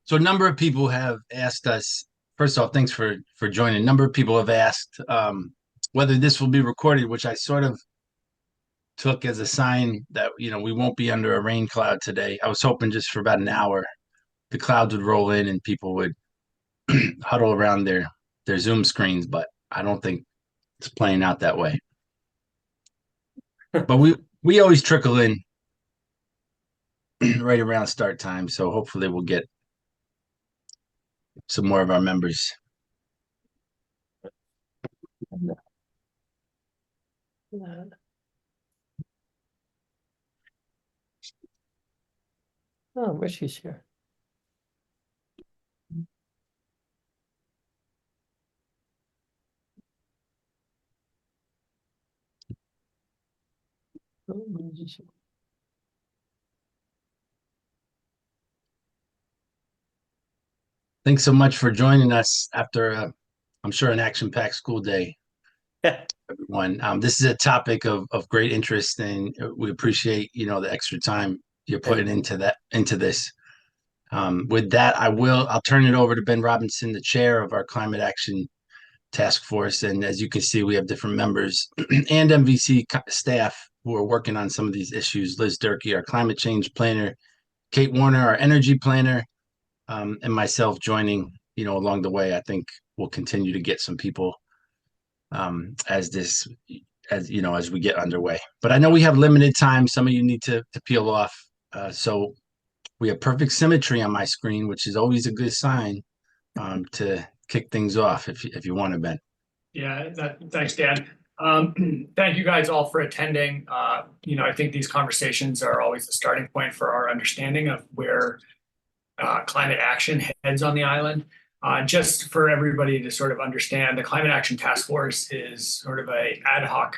So a number of people have asked us, first off, thanks for joining. A number of people have asked whether this will be recorded, which I sort of took as a sign that, we won't be under a rain cloud today. I was hoping just for about an hour, the clouds would roll in and people would huddle around their Zoom screens, but I don't think it's playing out that way. But we always trickle in right around start time, so hopefully we'll get some more of our members. Oh, Richie's here. Oh, Richie's here. Thanks so much for joining us after, I'm sure, an action-packed school day, everyone. This is a topic of great interest, and we appreciate, the extra time you're putting into this. With that, I'll turn it over to Ben Robinson, the chair of our Climate Action Task Force. And as you can see, we have different members and MVC staff who are working on some of these issues. Liz Durkee, our climate change planner, Kate Warner, our energy planner, and myself joining, along the way. I think we'll continue to get some people as we get underway. But I know we have limited time. Some of you need to peel off. So we have perfect symmetry on my screen, which is always a good sign to kick things off if you want to, Ben. Yeah, thanks, Dan. Thank you guys all for attending. I think these conversations are always the starting point for our understanding of where climate action heads on the island. Just for everybody to sort of understand, the Climate Action Task Force is sort of a ad hoc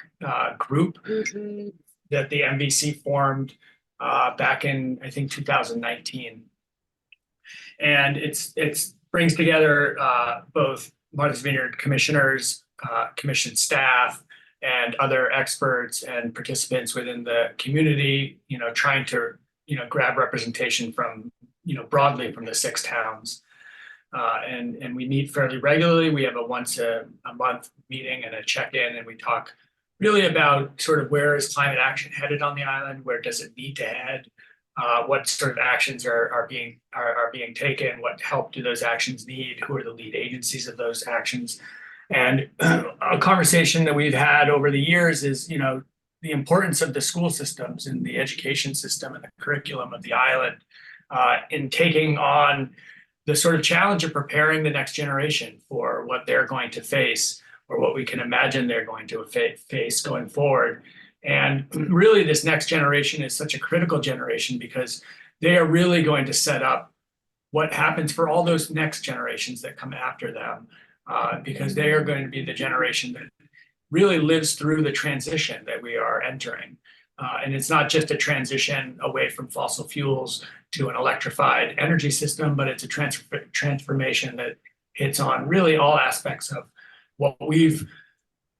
group that the MVC formed back in, I think, 2019. And it brings together both Martha's Vineyard commissioners, commission staff, and other experts and participants within the community, trying to, grab representation from, broadly from the 6 towns. And we meet fairly regularly. We have a once a month meeting and a check-in, and we talk really about sort of where is climate action headed on the island, where does it need to head, what sort of actions are being taken, what help do those actions need, who are the lead agencies of those actions. And a conversation that we've had over the years is, the importance of the school systems and the education system and the curriculum of the island in taking on the sort of challenge of preparing the next generation for what they're going to face or what we can imagine they're going to face going forward. And really, this next generation is such a critical generation because they are really going to set up what happens for all those next generations that come after them, because they are going to be the generation that really lives through the transition that we are entering. And it's not just a transition away from fossil fuels to an electrified energy system, but it's a transformation that hits on really all aspects of what we've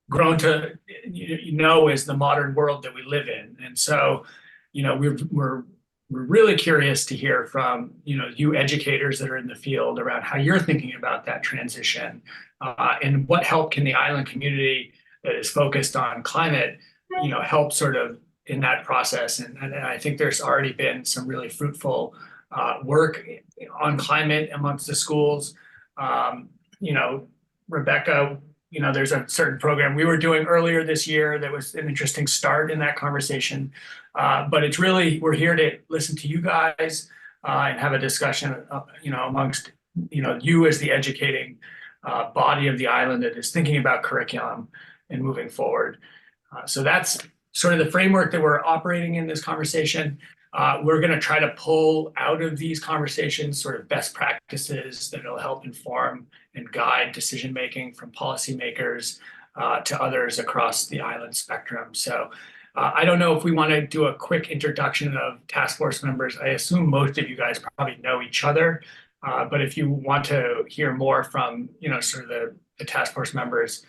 grown to is the modern world that we live in. And so, we're really curious to hear from you educators that are in the field around how you're thinking about that transition, and what help can the island community that is focused on climate help sort of in that process. And I think there's already been some really fruitful work on climate amongst the schools. Rebecca, there's a certain program we were doing earlier this year that was an interesting start in that conversation. But it's really, we're here to listen to you guys and have a discussion, amongst, you as the educating body of the island that is thinking about curriculum and moving forward. So that's sort of the framework that we're operating in this conversation. We're going to try to pull out of these conversations sort of best practices that will help inform and guide decision-making from policymakers to others across the island spectrum. So I don't know if we want to do a quick introduction of task force members. I assume most of you guys probably know each other, but if you want to hear more from, sort of the task force members,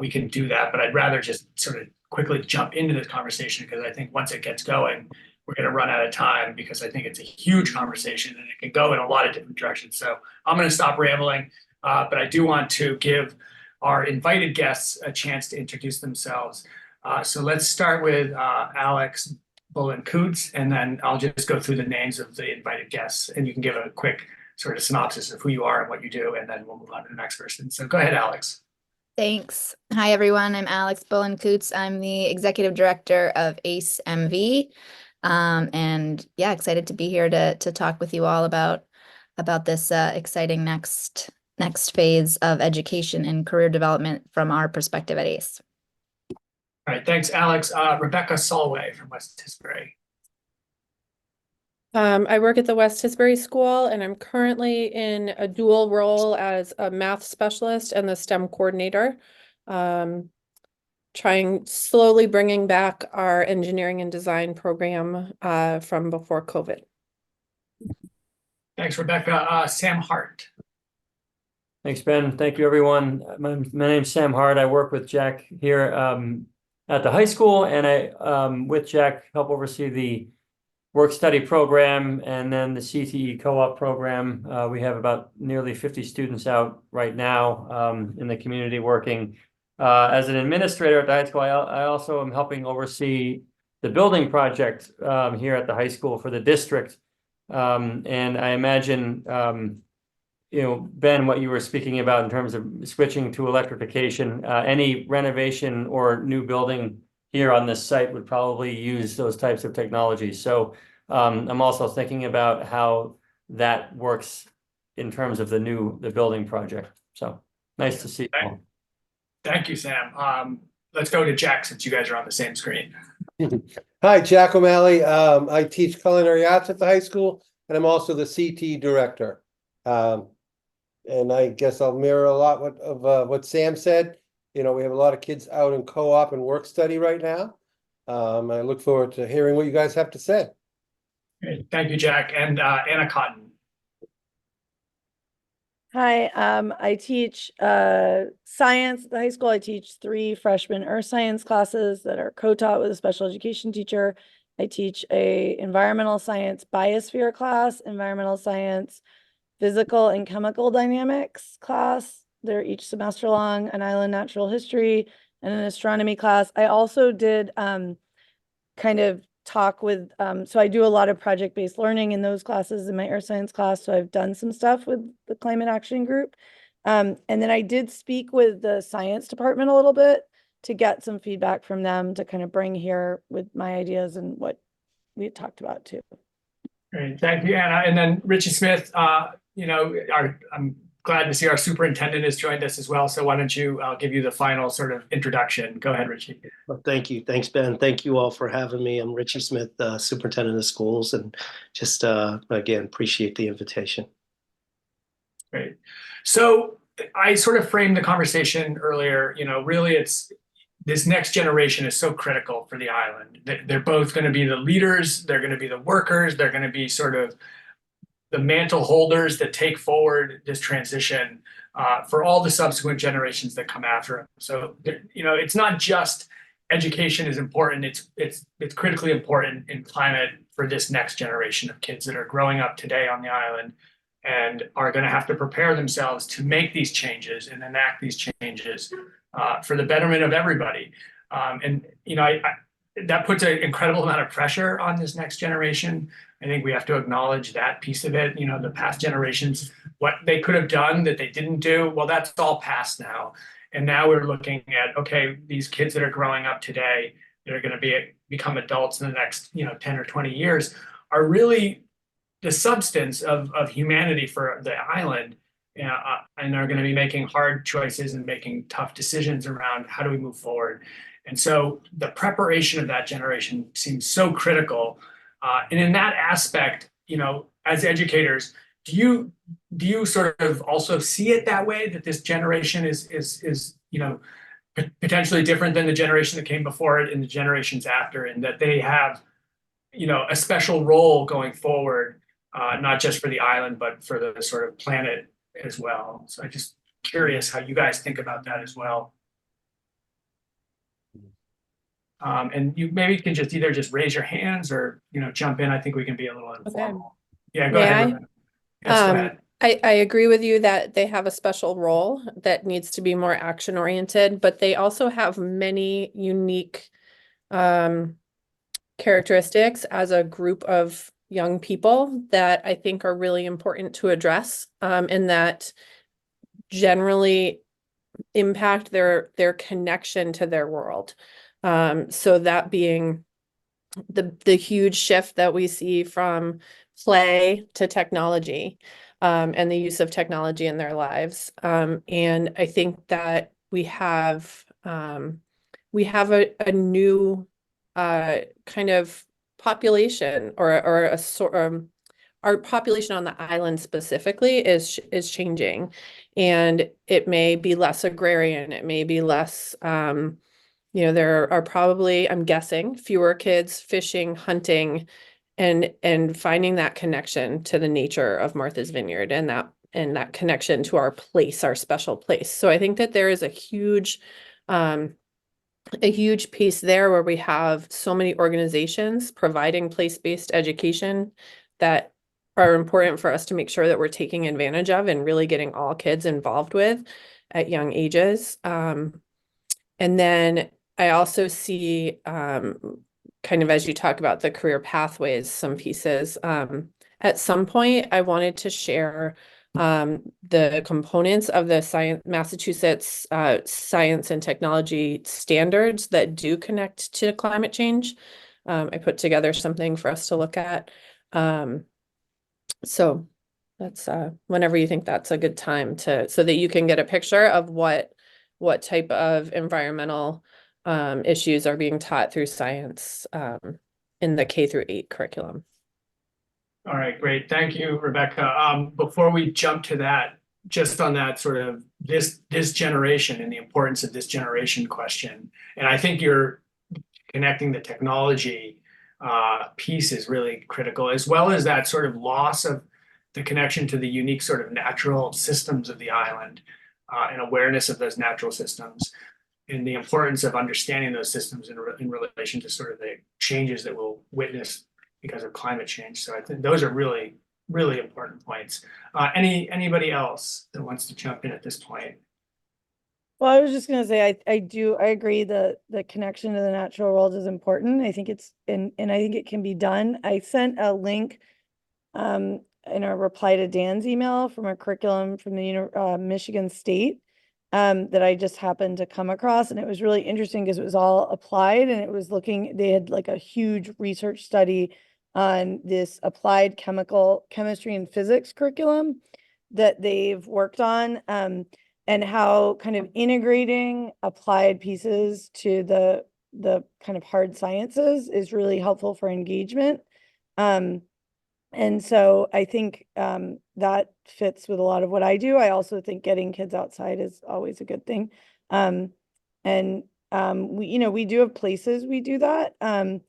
we can do that. But I'd rather just sort of quickly jump into this conversation because I think once it gets going, we're going to run out of time because I think it's a huge conversation and it can go in a lot of different directions. So I'm going to stop rambling, but I do want to give our invited guests a chance to introduce themselves. So let's start with Alex Bullen-Coots, and then I'll just go through the names of the invited guests, and you can give a quick sort of synopsis of who you are and what you do, and then we'll move on to the next person. So go ahead, Alex. Thanks. Hi, everyone. I'm Alex Bullen-Coots. I'm the executive director of ACE MV. And yeah, excited to be here to talk with you all about this exciting next phase of education and career development from our perspective at ACE. All right, thanks, Alex. Rebecca Solway from West Tisbury. I work at the West Tisbury School, and I'm currently in a dual role as a math specialist and the STEM coordinator, slowly bringing back our engineering and design program from before COVID. Thanks, Rebecca. Sam Hart. Thanks, Ben. Thank you, everyone. My name's Sam Hart. I work with Jack here at the high school, and I, with Jack, help oversee the work study program and then the CTE co-op program. We have about nearly 50 students out right now in the community working. As an administrator at the high school, I also am helping oversee the building project here at the high school for the district. And I imagine, you know, Ben, what you were speaking about in terms of switching to electrification, any renovation or new building here on this site would probably use those types of technologies. So I'm also thinking about how that works in terms of the building project. So nice to see you all. Thank you, Sam. Let's go to Jack since you guys are on the same screen. Hi, Jack O'Malley. I teach culinary arts at the high school, and I'm also the CT director. And I guess I'll mirror a lot of what Sam said. You know, we have a lot of kids out in co-op and work study right now. I look forward to hearing what you guys have to say. Great. Thank you, Jack. And Anna Cotton. Hi, I teach science at the high school. I teach 3 freshman earth science classes that are co-taught with a special education teacher. I teach a environmental science biosphere class, environmental science, physical and chemical dynamics class. They're each semester long, an island natural history, and an astronomy class. I also did kind of talk with, so I do a lot of project-based learning in those classes in my earth science class. So I've done some stuff with the climate action group. And then I did speak with the science department a little bit to get some feedback from them to kind of bring here with my ideas and what we had talked about too. Great. Thank you, Anna. And then Richie Smith, you know, I'm glad to see our superintendent has joined us as well. So why don't you, I'll give you the final sort of introduction. Go ahead, Richie. Well, thank you. Thanks, Ben. Thank you all for having me. I'm Richie Smith, superintendent of schools, and just, again, appreciate the invitation. Great. So I sort of framed the conversation earlier, you know, really it's this next generation is so critical for the island. They're both going to be the leaders. They're going to be the workers. They're going to be sort of the mantle holders that take forward this transition for all the subsequent generations that come after them. So, you know, it's not just education is important. It's critically important in climate for this next generation of kids that are growing up today on the island and are going to have to prepare themselves to make these changes and enact these changes for the betterment of everybody. And, you know, that puts an incredible amount of pressure on this next generation. I think we have to acknowledge that piece of it. You know, the past generations, what they could have done that they didn't do, well, that's all past now. And now we're looking at, okay, these kids that are growing up today, that are going to become adults in the next, you know, 10 or 20 years, are really the substance of humanity for the island. And are going to be making hard choices and making tough decisions around how do we move forward. And so the preparation of that generation seems so critical. And in that aspect, you know, as educators, do you sort of also see it that way, that this generation is you know, potentially different than the generation that came before it and the generations after, and that they have, you know, a special role going forward, not just for the island, but for the sort of planet as well. So I'm just curious how you guys think about that as well. And you maybe can just either just raise your hands or, jump in. I think we can be a little informal. Yeah, go May ahead, I? Rebecca. Yes, go ahead. I agree with you that they have a special role that needs to be more action oriented, but they also have many unique characteristics as a group of young people that I think are really important to address, and that generally impact their connection to their world. So that being the huge shift that we see from play to technology, and the use of technology in their lives. And I think that we have a new kind of population, or a sort our population on the island specifically is changing, and it may be less agrarian, it may be less there are probably, I'm guessing, fewer kids fishing, hunting, and finding that connection to the nature of Martha's Vineyard, and that connection to our place, our special place. So I think that there is a huge piece there where we have so many organizations providing place-based education that are important for us to make sure that we're taking advantage of and really getting all kids involved with at young ages. And then I also see, kind of as you talk about the career pathways, some pieces. At some point, I wanted to share the components of the Massachusetts science and technology standards that do connect to climate change. I put together something for us to look at. So that's whenever you think that's a good time so that you can get a picture of what type of environmental issues are being taught through science in the K-8 curriculum. All right, great. Thank you, Rebecca. Before we jump to that, just on that sort of this generation and the importance of this generation question, and I think you're connecting the technology piece is really critical, as well as that sort of loss of the connection to the unique sort of natural systems of the island, and awareness of those natural systems, and the importance of understanding those systems in relation to sort of the changes that we'll witness because of climate change. So I think those are really, really important points. Anybody else that wants to jump in at this point? Well, I was just gonna say, I agree the connection to the natural world is important. I think it's, and I think it can be done. I sent a link in a reply to Dan's email from a curriculum from the Michigan State that I just happened to come across, and it was really interesting because it was all applied, and it was they had like a huge research study on this applied chemistry and physics curriculum that they've worked on, and how kind of integrating applied pieces to the kind of hard sciences is really helpful for engagement. And so I think that fits with a lot of what I do. I also think getting kids outside is always a good thing. And we do have places we do that. And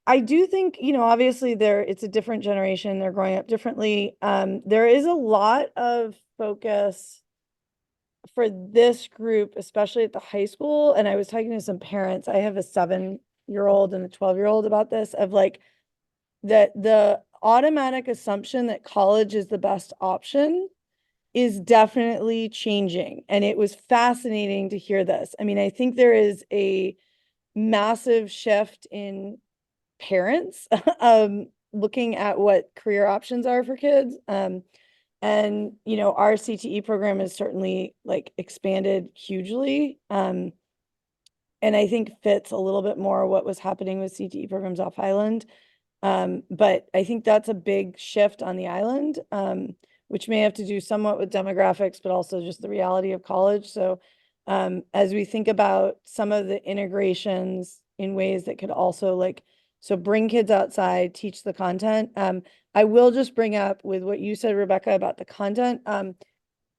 I do think, obviously it's a different generation, they're growing up differently. There is a lot of focus for this group, especially at the high school. And I was talking to some parents, I have a 7-year-old and a 12-year-old about this, of like, that the automatic assumption that college is the best option is definitely changing. And it was fascinating to hear this. I mean, I think there is a massive shift in parents looking at what career options are for kids. And our CTE program is certainly like expanded hugely. And I think fits a little bit more what was happening with CTE programs off island. But I think that's a big shift on the island, which may have to do somewhat with demographics, but also just the reality of college. So as we think about some of the integrations in ways that could also bring kids outside, teach the content. I will just bring up with what you said, Rebecca, about the content.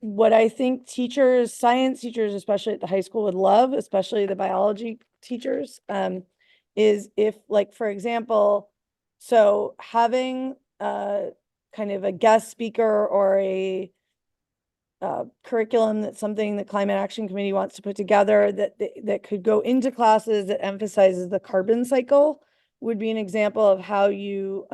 What I think science teachers, especially at the high school, would love, especially the biology teachers, is if, like, for example, so having kind of a guest speaker or a curriculum that's something the Climate Action Committee wants to put together that could go into classes that emphasizes the carbon cycle would be an example of how you,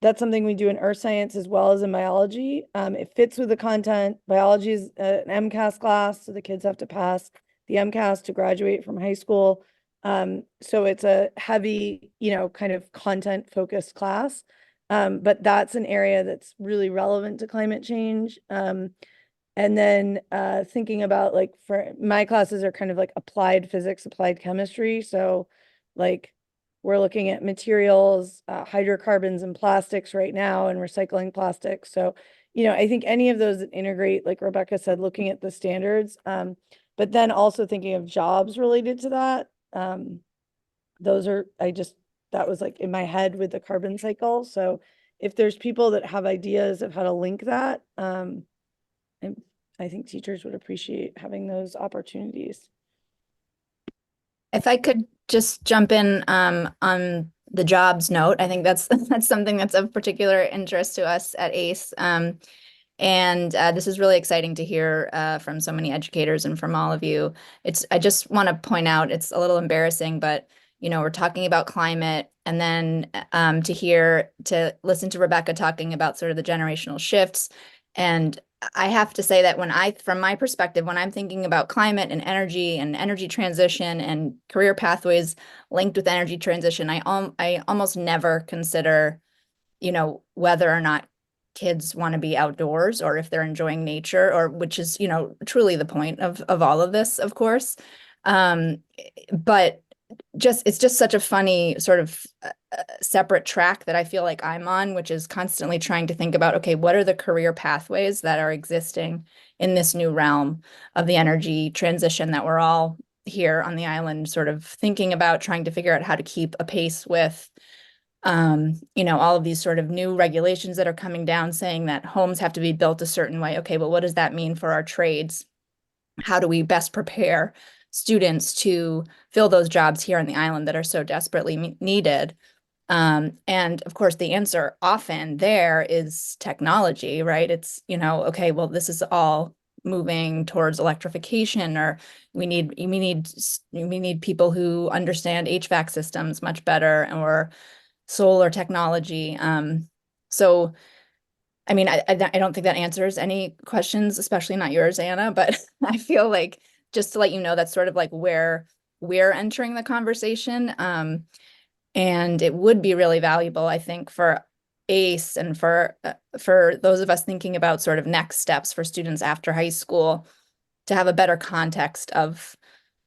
that's something we do in earth science as well as in biology. It fits with the content. Biology is an MCAS class, so the kids have to pass the MCAS to graduate from high school. So it's a heavy, kind of content focused class. But that's an area that's really relevant to climate change. And then thinking about, like, for my classes are kind of like applied physics, applied chemistry. So like we're looking at materials, hydrocarbons and plastics right now, and recycling plastics. So, I think any of those that integrate, like Rebecca said, looking at the standards, but then also thinking of jobs related to that. That was like in my head with the carbon cycle. So if there's people that have ideas of how to link that, I think teachers would appreciate having those opportunities. If I could just jump in on the jobs note, I think that's something that's of particular interest to us at ACE. And this is really exciting to hear from so many educators and from all of you. I just want to point out, it's a little embarrassing, but we're talking about climate, and then to listen to Rebecca talking about sort of the generational shifts. And I have to say that from my perspective, when I'm thinking about climate and energy transition and career pathways linked with energy transition, I almost never consider, whether or not kids want to be outdoors or if they're enjoying nature, or which is, truly the point of all of this, of course. But it's just such a funny sort of separate track that I feel like I'm on, which is constantly trying to think about, okay, what are the career pathways that are existing in this new realm of the energy transition that we're all here on the island sort of thinking about, trying to figure out how to keep a pace with, all of these sort of new regulations that are coming down saying that homes have to be built a certain way. Okay, but what does that mean for our trades? How do we best prepare students to fill those jobs here on the island that are so desperately needed? And of course, the answer often there is technology, right? It's, okay, well, this is all moving towards electrification, or we need people who understand HVAC systems much better, or solar technology. So, I mean, I don't think that answers any questions, especially not yours, Anna, but I feel like just to let you know, that's sort of like where we're entering the conversation. And it would be really valuable, I think, for ACE and for those of us thinking about sort of next steps for students after high school to have a better context of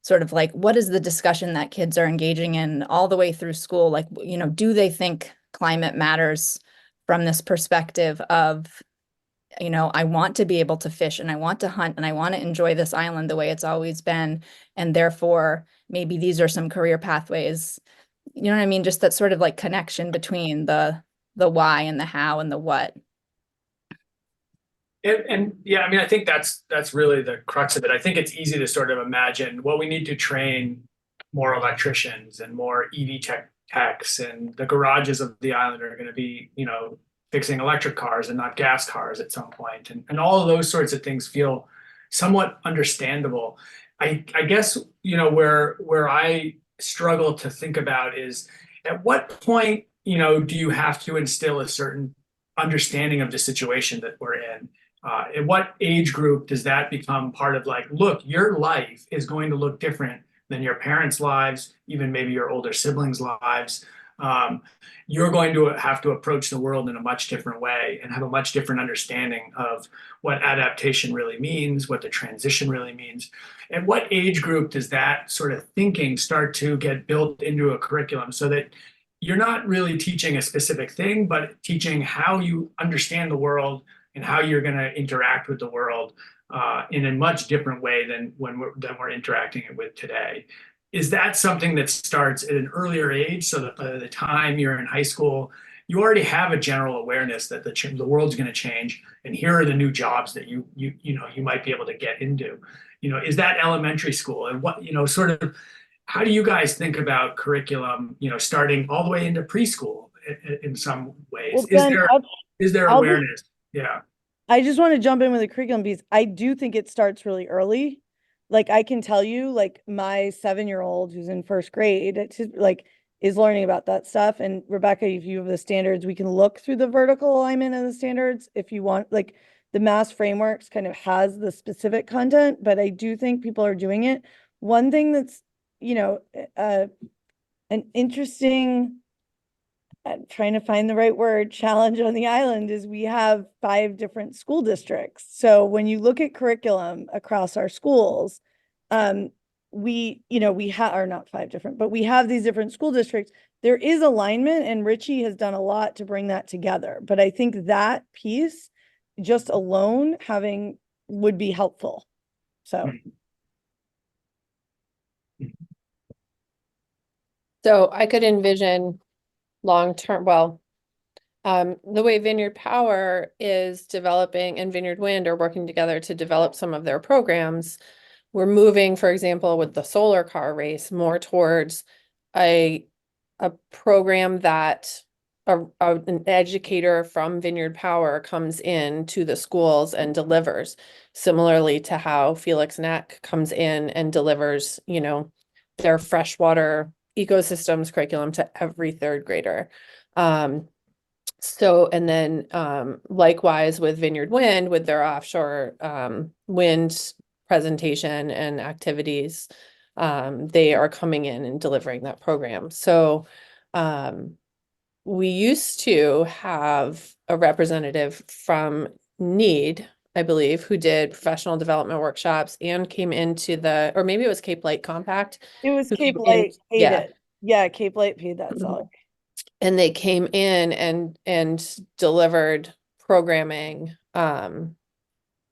sort of like, what is the discussion that kids are engaging in all the way through school? Like, do they think climate matters from this perspective of, I want to be able to fish and I want to hunt and I want to enjoy this island the way it's always been. And therefore, maybe these are some career pathways. You know what I mean? Just that sort of like connection between the why and the how and the what. And yeah, I mean, I think that's really the crux of it. I think it's easy to sort of imagine, well, we need to train more electricians and more EV techs, and the garages of the island are going to be, fixing electric cars and not gas cars at some point. And all of those sorts of things feel somewhat understandable. I guess, where I struggle to think about is, at what point, do you have to instill a certain understanding of the situation that we're in? At what age group does that become part of, like, look, your life is going to look different than your parents' lives, even maybe your older siblings' lives. You're going to have to approach the world in a much different way and have a much different understanding of what adaptation really means, what the transition really means. At what age group does that sort of thinking start to get built into a curriculum, so that you're not really teaching a specific thing, but teaching how you understand the world and how you're going to interact with the world in a much different way than we're interacting with today? Is that something that starts at an earlier age, so that by the time you're in high school, you already have a general awareness that the world's going to change, and here are the new jobs that you might be able to get into? Is that elementary school? And what, sort of, how do you guys think about curriculum, starting all the way into preschool in some ways? Well, Ben, Is there I'll awareness? Yeah. I just want to jump in with a curriculum piece. I do think it starts really early. Like I can tell you, like my 7-year-old who's in first grade, is learning about that stuff. And Rebecca, if you have the standards, we can look through the vertical alignment of the standards if you want. Like the mass frameworks kind of has the specific content, but I do think people are doing it. One thing that's, an interesting, I'm trying to find the right word, challenge on the island is we have 5 different school districts. So when you look at curriculum across our schools, we have, or not 5 different, but we have these different school districts. There is alignment, and Richie has done a lot to bring that together. But I think that piece just alone would be helpful. So. So I could envision long-term, the way Vineyard Power is developing and Vineyard Wind are working together to develop some of their programs. We're moving, for example, with the solar car race more towards a program that an educator from Vineyard Power comes in to the schools and delivers, similarly to how Felix Neck comes in and delivers, their freshwater ecosystems curriculum to every 3rd grader. And then likewise with Vineyard Wind, with their offshore wind presentation and activities, they are coming in and delivering that program. So we used to have a representative from NEED, I believe, who did professional development workshops and came into or maybe it was Cape Light Compact. It was who Cape came in- Light paid it. Yeah, Cape Light paid that salary. And they came in and delivered programming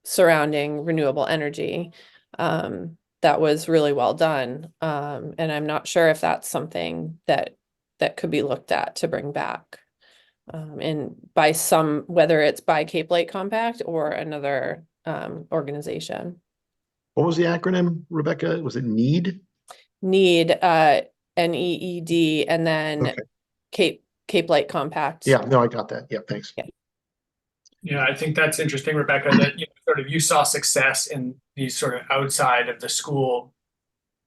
surrounding renewable energy that was really well done. And I'm not sure if that's something that could be looked at to bring back. And by whether it's by Cape Light Compact or another organization. What was the acronym, Rebecca? Was it NEED? NEED, NEED, and then Okay. Cape Light Compact. Yeah, no, I got that. Yeah, thanks. Yeah, I think that's interesting, Rebecca, that you saw success in these sort of outside of the school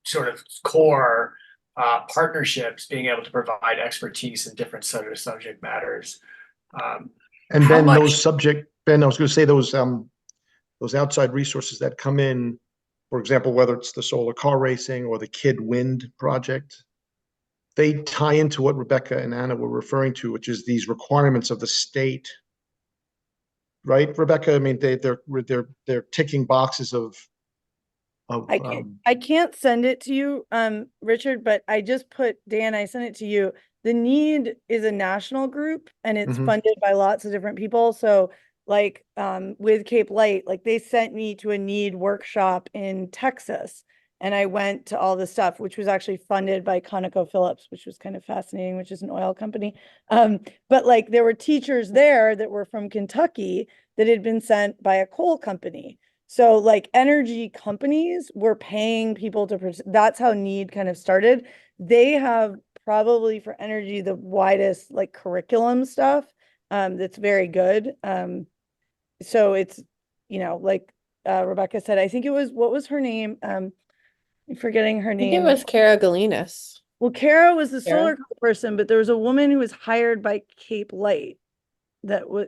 sort of core partnerships, being able to provide expertise in different sort of subject matters. And Ben, I was going to say those outside resources that come in, for example, whether it's the solar car racing or the Kid Wind project, they tie into what Rebecca and Anna were referring to, which is these requirements of the state, right, Rebecca? I mean, they're ticking boxes of. I can't send it to you, Richard, but I just put, Dan, I sent it to you. The NEED is a national group and it's funded by lots of different people. So like with Cape Light, like they sent me to a NEED workshop in Texas. And I went to all the stuff, which was actually funded by ConocoPhillips, which was kind of fascinating, which is an oil company. But like there were teachers there that were from Kentucky that had been sent by a coal company. So like energy companies were paying people that's how NEED kind of started. They have probably for energy the widest like curriculum stuff that's very good. So it's, like Rebecca said, I think it was, what was her name? I'm forgetting her name. I think it was Kara Galinas. Well, Kara was the solar person, but there was a woman who was hired by Cape Light that was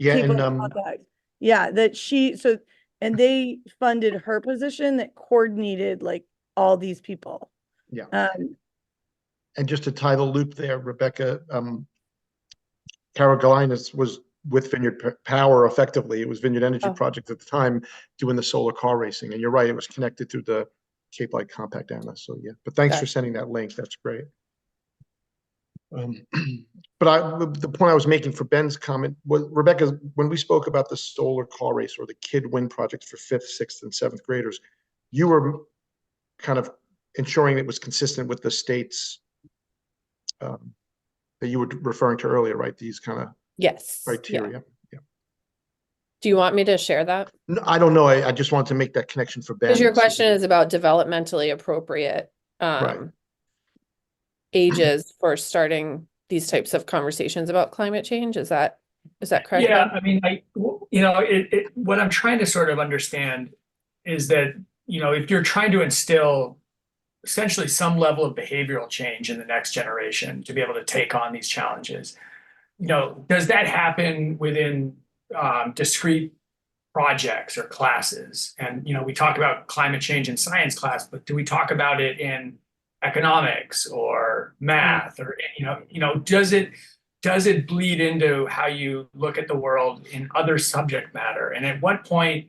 and they funded her position that coordinated like all these people. Yeah. And just to tie the loop there, Rebecca, Kara Galinas was with Vineyard Power effectively. It was Vineyard Energy Project at the time doing the solar car racing. And you're right, it was connected through the Cape Light Compact, Anna. So yeah, but thanks for sending that link. That's great. But the point I was making for Ben's comment was, Rebecca, when we spoke about the solar car race or the Kid Wind project for 5th, 6th, and 7th graders, you were kind of ensuring it was consistent with the state's that you were referring to earlier, right? These kind of criteria. Yeah. Do you want me to share that? No, I don't know. I just wanted to make that connection for Ben. Because your question is about developmentally appropriate ages for starting these types of conversations about climate change. Is that Is that correct? Yeah, Ben? I mean, what I'm trying to sort of understand is that, if you're trying to instill essentially some level of behavioral change in the next generation to be able to take on these challenges, does that happen within discrete projects or classes? And, we talk about climate change in science class, but do we talk about it in economics or math or, does it bleed into how you look at the world in other subject matter? And at what point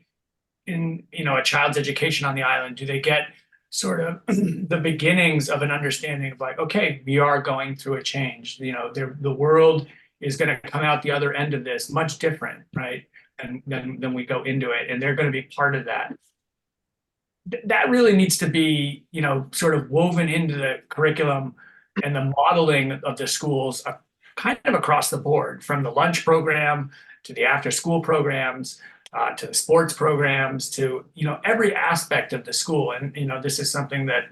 in, a child's education on the island do they get sort of the beginnings of an understanding of like, okay, we are going through a change. The world is going to come out the other end of this much different, right? And then we go into it, and they're going to be part of that. That really needs to be, sort of woven into the curriculum and the modeling of the schools, kind of across the board, from the lunch program to the after-school programs, to the sports programs, to every aspect of the school. And this is something that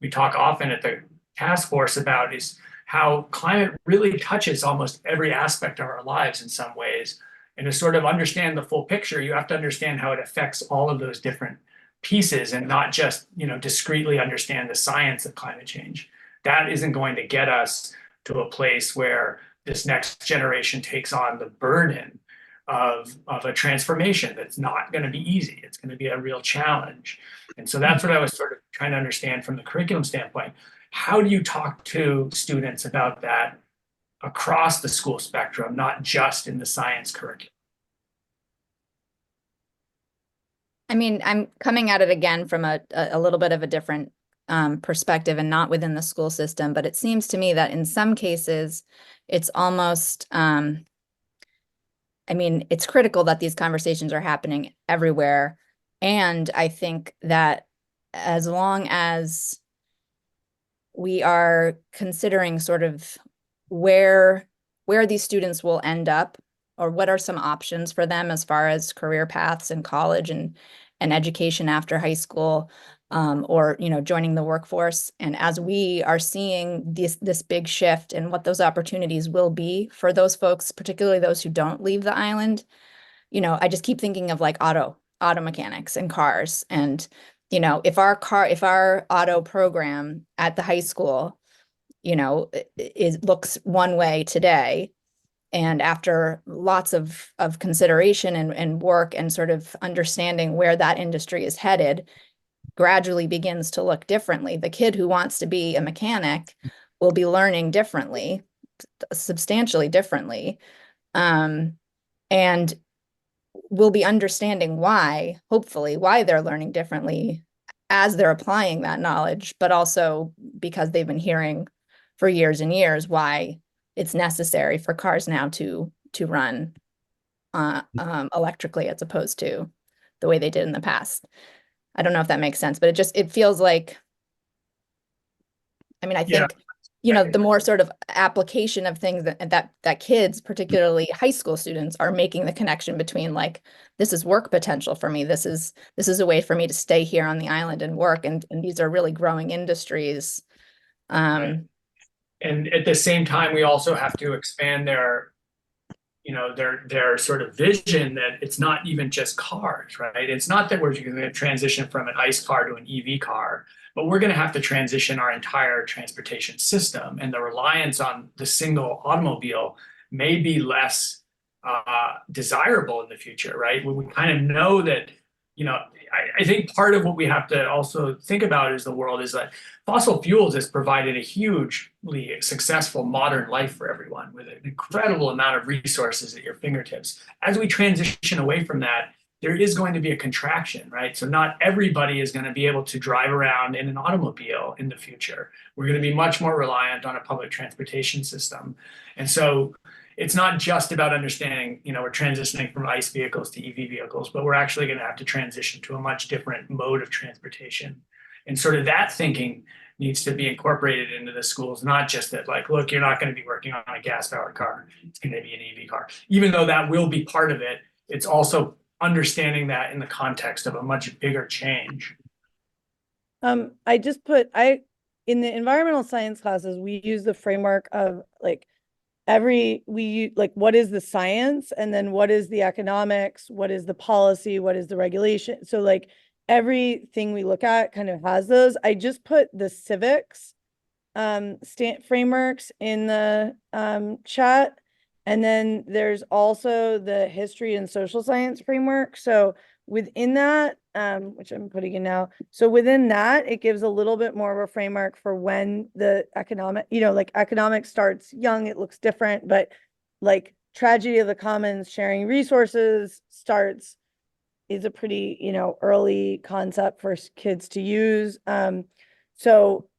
we talk often at the task force about, is how climate really touches almost every aspect of our lives in some ways. And to sort of understand the full picture, you have to understand how it affects all of those different pieces, and not just discretely understand the science of climate change. That isn't going to get us to a place where this next generation takes on the burden of a transformation that's not going to be easy. It's going to be a real challenge. And so that's what I was sort of trying to understand from the curriculum standpoint. How do you talk to students about that across the school spectrum, not just in the science curriculum? I mean, I'm coming at it again from a little bit of a different perspective, and not within the school system, but it seems to me that in some cases it's almost, I mean, it's critical that these conversations are happening everywhere. And I think that as long as we are considering sort of where these students will end up, or what are some options for them as far as career paths in college and education after high school, or joining the workforce. And as we are seeing this big shift in what those opportunities will be for those folks, particularly those who don't leave the island, I just keep thinking of like auto mechanics and cars. And if our auto program at the high school looks one way today, and after lots of consideration and work and sort of understanding where that industry is headed, gradually begins to look differently. The kid who wants to be a mechanic will be learning differently, substantially differently, and will be understanding why, hopefully, why they're learning differently as they're applying that knowledge, but also because they've been hearing for years and years why it's necessary for cars now to run electrically as opposed to the way they did in the past. I don't know if that makes sense, but it feels like, I mean, I think, the more sort of application of things that kids, particularly high school students, are making the connection between, like, this is work potential for me. This is a way for me to stay here on the island and work. And these are really growing industries. Right. And at the same time, we also have to expand their sort of vision that it's not even just cars, right? It's not that we're going to transition from an ICE car to an EV car, but we're going to have to transition our entire transportation system. And the reliance on the single automobile may be less desirable in the future, right? We kind of know that, I think part of what we have to also think about is the world is that fossil fuels has provided a hugely successful modern life for everyone with an incredible amount of resources at your fingertips. As we transition away from that, there is going to be a contraction, right? So not everybody is going to be able to drive around in an automobile in the future. We're going to be much more reliant on a public transportation system. And so it's not just about understanding, we're transitioning from ICE vehicles to EV vehicles, but we're actually going to have to transition to a much different mode of transportation. And sort of that thinking needs to be incorporated into the schools, not just that, like, look, you're not going to be working on a gas-powered car. It's going to be an EV car. Even though that will be part of it, it's also understanding that in the context of a much bigger change. In the environmental science classes, we use the framework of, like, like, what is the science, and then what is the economics, what is the policy, what is the regulation? So like everything we look at kind of has those. I just put the civics frameworks in the chat. And then there's also the history and social science framework. So within that, which I'm putting in now, so within that, it gives a little bit more of a framework for when the economic, like economics starts young, it looks different, but like tragedy of the commons, sharing resources is a pretty, early concept for kids to use. So,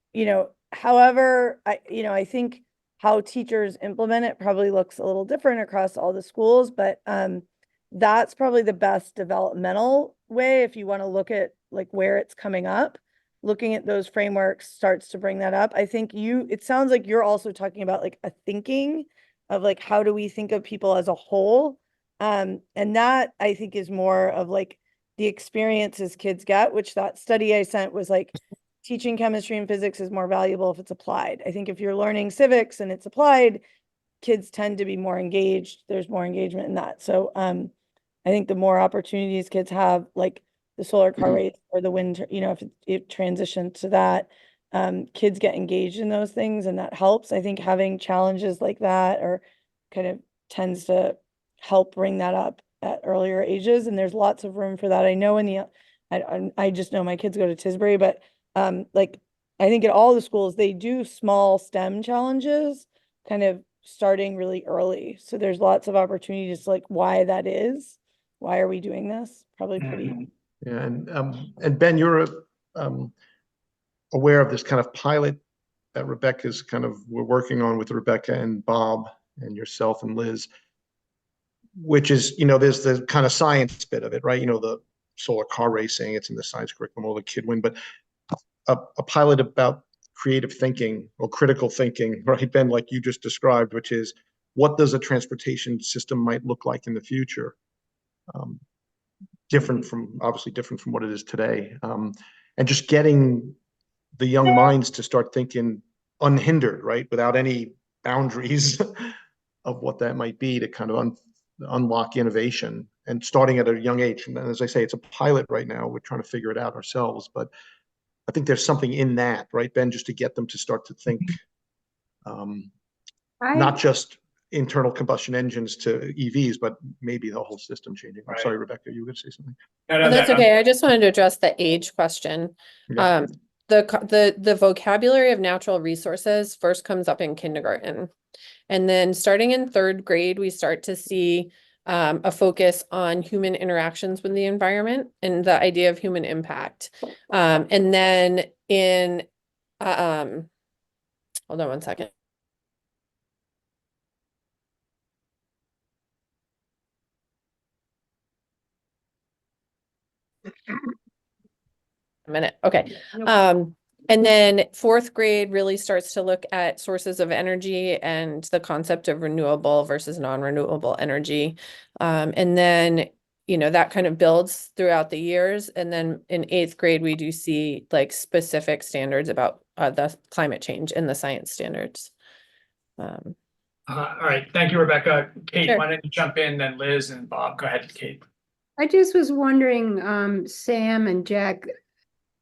however, I think how teachers implement it probably looks a little different across all the schools, but that's probably the best developmental way if you want to look at like where it's coming up. Looking at those frameworks starts to bring that up. I think it sounds like you're also talking about like a thinking of like, how do we think of people as a whole? And that I think is more of like the experiences kids get, which that study I sent was like, teaching chemistry and physics is more valuable if it's applied. I think if you're learning civics and it's applied, kids tend to be more engaged. There's more engagement in that. So I think the more opportunities kids have, like the solar car race or the wind, if it transitions to that, kids get engaged in those things, and that helps. I think having challenges like that or kind of tends to help bring that up at earlier ages. And there's lots of room for that. I know I just know my kids go to Tisbury, but like I think at all the schools, they do small STEM challenges kind of starting really early. So there's lots of opportunities like why that is. Why are we doing this? Probably pretty. Yeah, and Ben, you're aware of this kind of pilot that we're working on with Rebecca and Bob and yourself and Liz, which is, there's the kind of science bit of it, right? The solar car racing, it's in the science curriculum, all the kid win, but a pilot about creative thinking or critical thinking, right, Ben, like you just described, which is what does a transportation system might look like in the future? Obviously different from what it is today. And just getting the young minds to start thinking unhindered, right, without any boundaries of what that might be, to kind of unlock innovation, and starting at a young age. And as I say, it's a pilot right now. We're trying to figure it out ourselves, but I think there's something in that, right, Ben, just to get them to start to think, not just internal combustion engines to EVs, but maybe the whole system changing. I'm sorry, Rebecca, you were going to say something. No, that's okay. I just wanted to address the age question. Yeah. The vocabulary of natural resources first comes up in kindergarten. And then starting in 3rd grade, we start to see a focus on human interactions with the environment and the idea of human impact. And then in, hold on one second. A minute. Okay. And then 4th grade really starts to look at sources of energy and the concept of renewable versus non-renewable energy. And then, that kind of builds throughout the years. And then in 8th grade, we do see like specific standards about the climate change and the science standards. All right. Thank you, Rebecca. Kate, Sure. why don't you jump in, then Liz and Bob. Go ahead, Kate. I just was wondering, Sam and Jack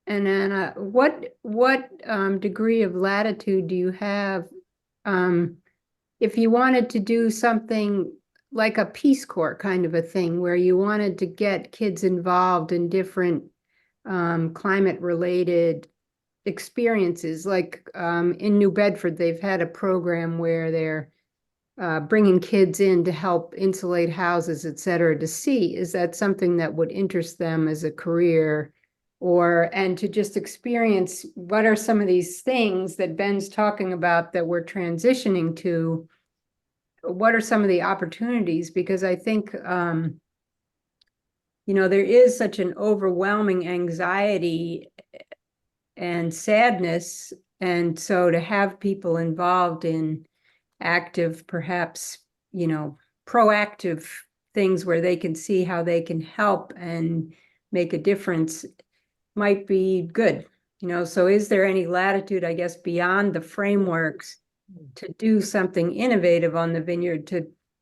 and Anna, what degree of latitude do you have if you wanted to do something like a Peace Corps kind of a thing, where you wanted to get kids involved in different climate-related experiences? Like in New Bedford, they've had a program where they're bringing kids in to help insulate houses, et cetera, to see, is that something that would interest them as a career? And to just experience what are some of these things that Ben's talking about that we're transitioning to? What are some of the opportunities? Because I think, there is such an overwhelming anxiety and sadness. And so to have people involved in active, perhaps, proactive things where they can see how they can help and make a difference might be good, so is there any latitude, I guess, beyond the frameworks to do something innovative on the vineyard,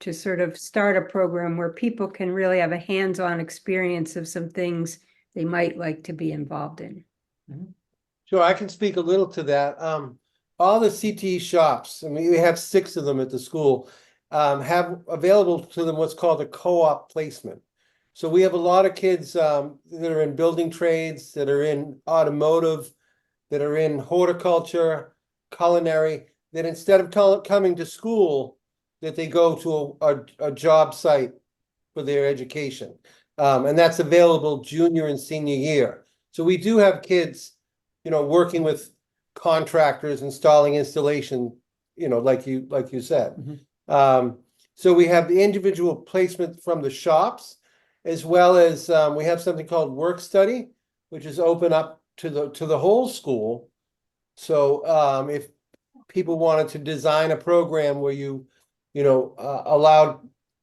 to sort of start a program where people can really have a hands-on experience of some things they might like to be involved in. Sure, I can speak a little to that. All the CTE shops, I mean, we have 6 of them at the school, have available to them what's called a co-op placement. So we have a lot of kids that are in building trades, that are in automotive, that are in horticulture, culinary, that instead of coming to school, that they go to a job site for their education. And that's available junior and senior year. So we do have kids, you know, working with contractors, installing installation, you know, like you said. So we have the individual placement from the shops, as well as we have something called work study, which is open up to the whole school. So if people wanted to design a program where you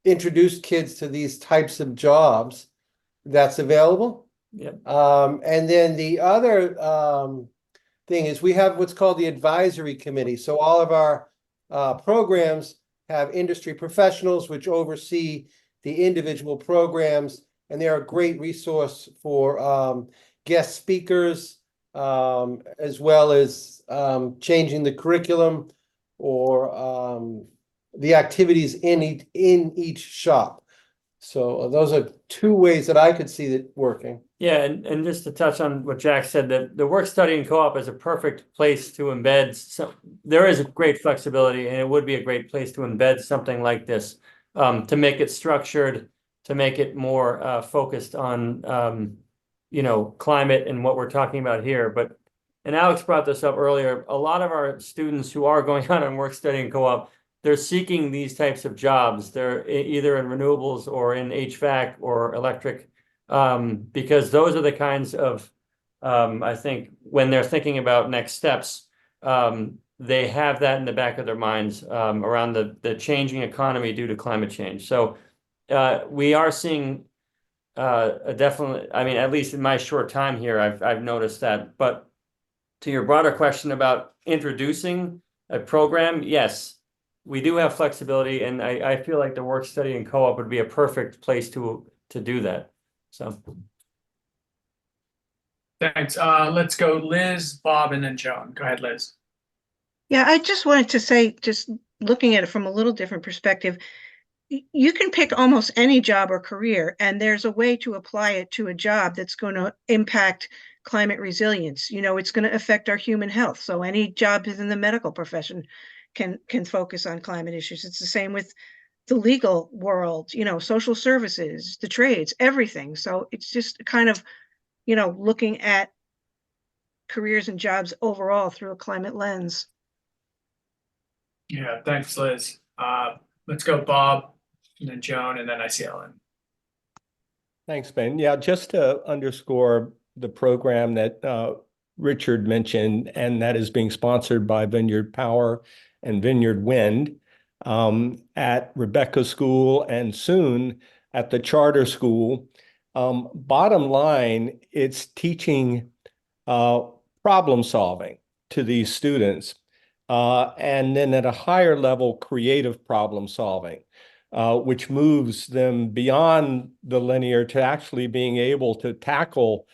introduced kids to these types of jobs, that's available. Yep. And then the other thing is we have what's called the advisory committee. So all of our programs have industry professionals which oversee the individual programs, and they're a great resource for guest speakers, as well as changing the curriculum or the activities in each shop. So those are 2 ways that I could see it working. Yeah, and just to touch on what Jack said, that the work study and co-op is a perfect place to embed. So there is a great flexibility, and it would be a great place to embed something like this, to make it structured, to make it more focused on climate and what we're talking about here. And Alex brought this up earlier, a lot of our students who are going on work study and co-op, they're seeking these types of jobs. They're either in renewables or in HVAC or electric, because those are the kinds of, I think, when they're thinking about next steps, they have that in the back of their minds around the changing economy due to climate change. So we are seeing definitely, I mean, at least in my short time here, I've noticed that. But to your broader question about introducing a program, yes, we do have flexibility, and I feel like the work study and co-op would be a perfect place to do that. So Thanks. Let's go Liz, Bob, and then Joan. Go ahead, Liz. Yeah, I just wanted to say, just looking at it from a little different perspective, you can pick almost any job or career, and there's a way to apply it to a job that's going to impact climate resilience. You know, it's going to affect our human health. So any job within the medical profession can focus on climate issues. It's the same with the legal world, you know, social services, the trades, everything. So it's just kind of, you know, looking at careers and jobs overall through a climate lens. Yeah, thanks, Liz. Let's go Bob, and then Joan, and then I see Ellen. Thanks, Ben. Yeah, just to underscore the program that Richard mentioned, and that is being sponsored by Vineyard Power and Vineyard Wind at Rebecca School and soon at the charter school. Bottom line, it's teaching problem solving to these students, and then at a higher level, creative problem solving, which moves them beyond the linear to actually being able to tackle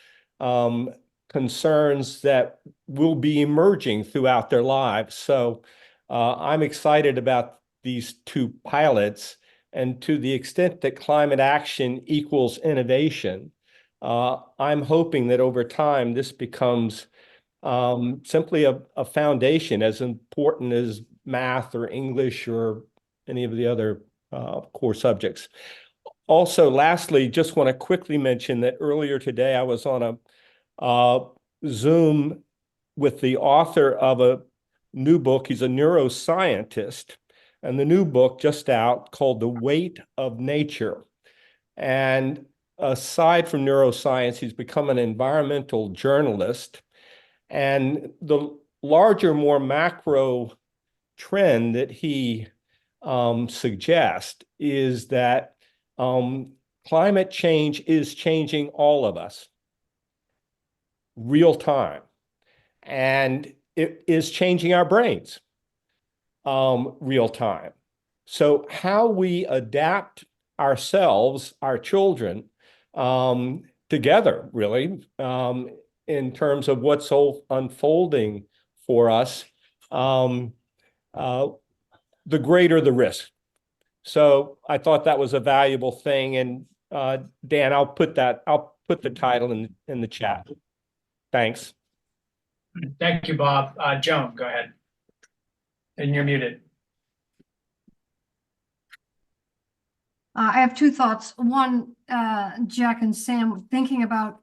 concerns that will be emerging throughout their lives. So I'm excited about these 2 pilots, and to the extent that climate action equals innovation, I'm hoping that over time this becomes simply a foundation as important as math or English or any of the other core subjects. Also, lastly, just want to quickly mention that earlier today I was on a Zoom with the author of a new book. He's a neuroscientist, and the new book just out called The Weight of Nature. And aside from neuroscience, he's become an environmental journalist. And the larger, more macro trend that he suggests is that climate change is changing all of us real time, and it is changing our brains. real time. So how we adapt ourselves, our children, together, really, in terms of what's unfolding for us, the greater the risk. So I thought that was a valuable thing. And Dan, I'll put the title in the chat. Thanks. Thank you, Bob. Joan, go ahead. And you're muted. I have two thoughts. One, Jack and Sam, thinking about,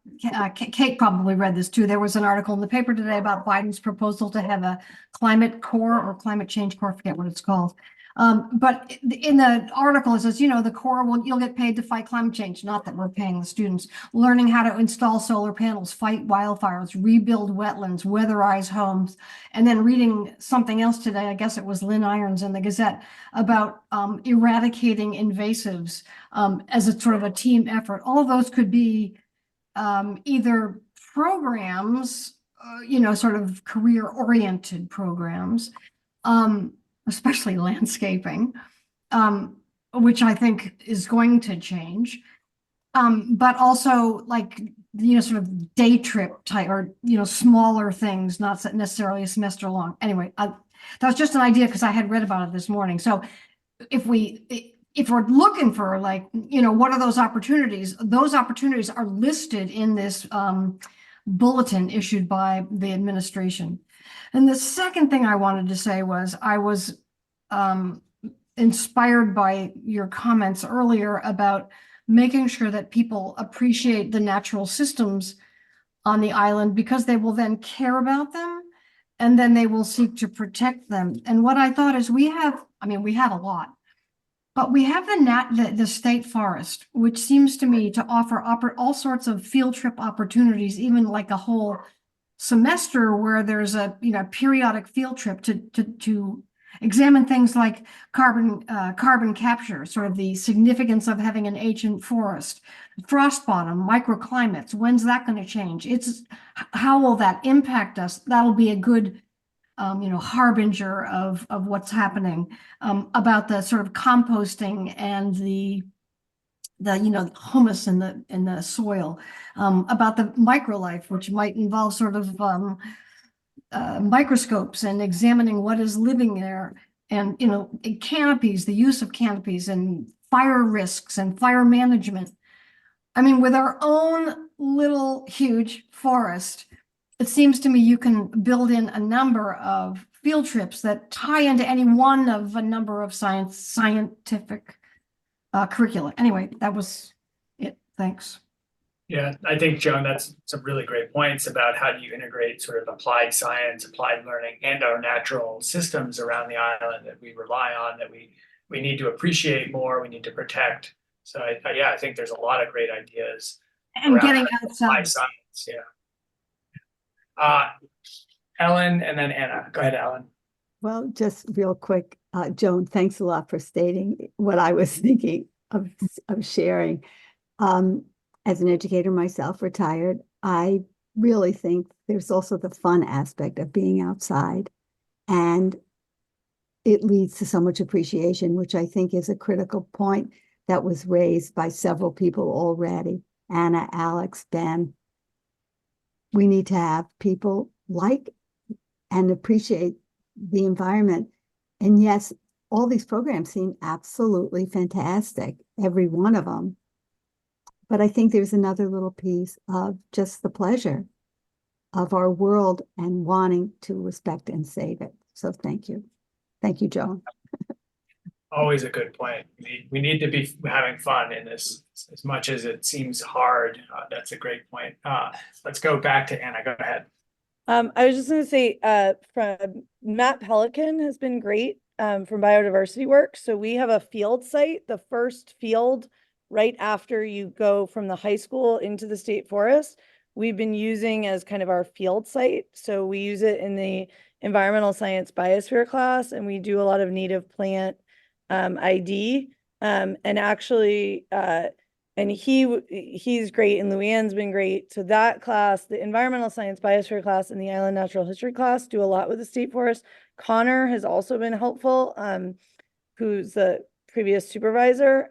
Kate probably read this too. There was an article in the paper today about Biden's proposal to have a climate core or climate change core, I forget what it's called. But in the article, it says, you know, the core you'll get paid to fight climate change. Not that we're paying the students. Learning how to install solar panels, fight wildfires, rebuild wetlands, weatherize homes. And then reading something else today, I guess it was Lynn Irons in the Gazette, about eradicating invasives as a sort of a team effort. All of those could be either programs, you know, sort of career-oriented programs, especially landscaping, which I think is going to change. But also like, you know, sort of day trip type or, you know, smaller things, not necessarily a semester long. Anyway, that was just an idea because I had read about it this morning. So if we're looking for like, you know, what are those opportunities? Those opportunities are listed in this bulletin issued by the administration. And the second thing I wanted to say was I was inspired by your comments earlier about making sure that people appreciate the natural systems on the island because they will then care about them and then they will seek to protect them. And what I thought is we have a lot, but we have the state forest, which seems to me to offer all sorts of field trip opportunities, even like a whole semester where there's a, you know, periodic field trip to examine things like carbon capture, sort of the significance of having an ancient forest, frost bottom, microclimates. When's that going to change? How will that impact us? That'll be a good you know, harbinger of what's happening, about the sort of composting and the you know, humus in the soil, about the microlife, which might involve sort of microscopes and examining what is living there, and, you know, canopies, the use of canopies and fire risks and fire management. I mean, with our own little huge forest, it seems to me you can build in a number of field trips that tie into any one of a number of scientific curricula. Anyway, that was it. Thanks. Yeah, I think, Joan, that's some really great points about how do you integrate sort of applied science, applied learning, and our natural systems around the island that we rely on, that we need to appreciate more, we need to protect. So I think there's a lot of great ideas. And getting outside. Science, yeah. Ellen and then Anna. Go ahead, Ellen. Well, just real quick, Joan, thanks a lot for stating what I was thinking of sharing. As an educator myself, retired, I really think there's also the fun aspect of being outside, and it leads to so much appreciation, which I think is a critical point that was raised by several people already. Anna, Alex, Ben. We need to have people like and appreciate the environment. And yes, all these programs seem absolutely fantastic, every one of them. But I think there's another little piece of just the pleasure of our world and wanting to respect and save it. So thank you. Thank you, Joan. Always a good point. We need to be having fun in this as much as it seems hard. That's a great point. Let's go back to Anna. Go ahead. I was just going to say, from Matt Pelican has been great from biodiversity work. So we have a field site, the first field right after you go from the high school into the state forest. We've been using as kind of our field site. So we use it in the environmental science biosphere class, and we do a lot of native plant ID. And actually, and he's great, and Luann's been great. So that class, the environmental science biosphere class and the island natural history class, do a lot with the state forest. Connor has also been helpful, who's the previous supervisor.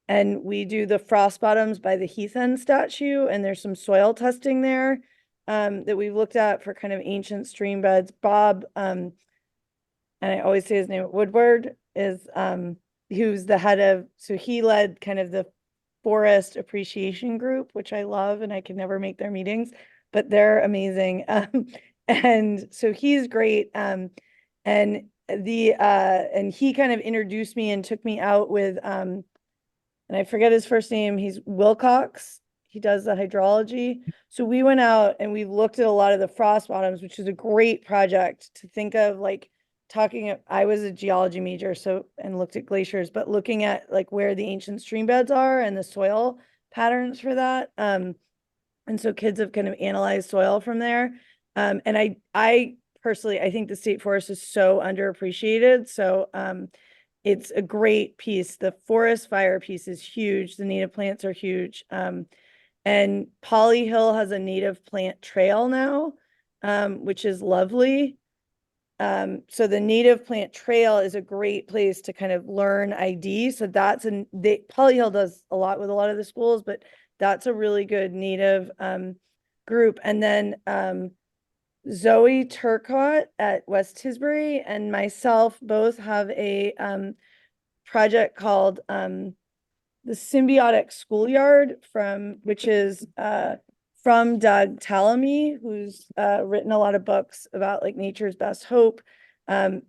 And we do the frost bottoms by the Heath End statue, and there's some soil testing there that we've looked at for kind of ancient stream beds. Bob, and I always say his name, Woodward, is who's the head of, so he led kind of the forest appreciation group, which I love, and I can never make their meetings, but they're amazing. And so he's great. And he kind of introduced me and took me out with and I forget his first name. He's Wilcox. He does the hydrology. So we went out and we looked at a lot of the frost bottoms, which is a great project to think of, like I was a geology major, so, and looked at glaciers, but looking at like where the ancient stream beds are and the soil patterns for that. And so kids have kind of analyzed soil from there. And I personally, I think the state forest is so underappreciated. So it's a great piece. The forest fire piece is huge. The native plants are huge. And Polly Hill has a native plant trail now, which is lovely. So the native plant trail is a great place to kind of learn ID. So that's Polly Hill does a lot with a lot of the schools, but that's a really good native group. And then Zoe Turcott at West Tisbury and myself both have a project called the Symbiotic Schoolyard, which is from Doug Tallamy, who's written a lot of books about like nature's best hope.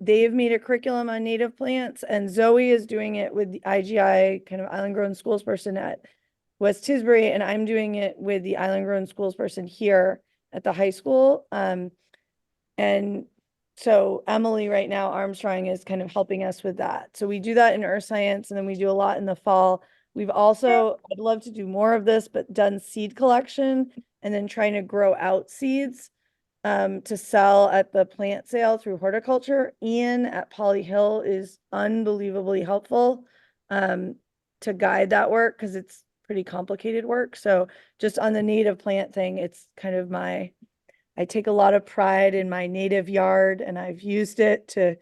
They've made a curriculum on native plants, and Zoe is doing it with the IGI, kind of Island Grown Schools person at West Tisbury, and I'm doing it with the Island Grown Schools person here at the high school. And so Emily right now, Armstrong, is kind of helping us with that. So we do that in earth science, and then we do a lot in the fall. We've also, I'd love to do more of this, but done seed collection and then trying to grow out seeds to sell at the plant sale through horticulture. Ian at Polly Hill is unbelievably helpful to guide that work because it's pretty complicated work. So just on the native plant thing, it's kind of I take a lot of pride in my native yard, and I've used it to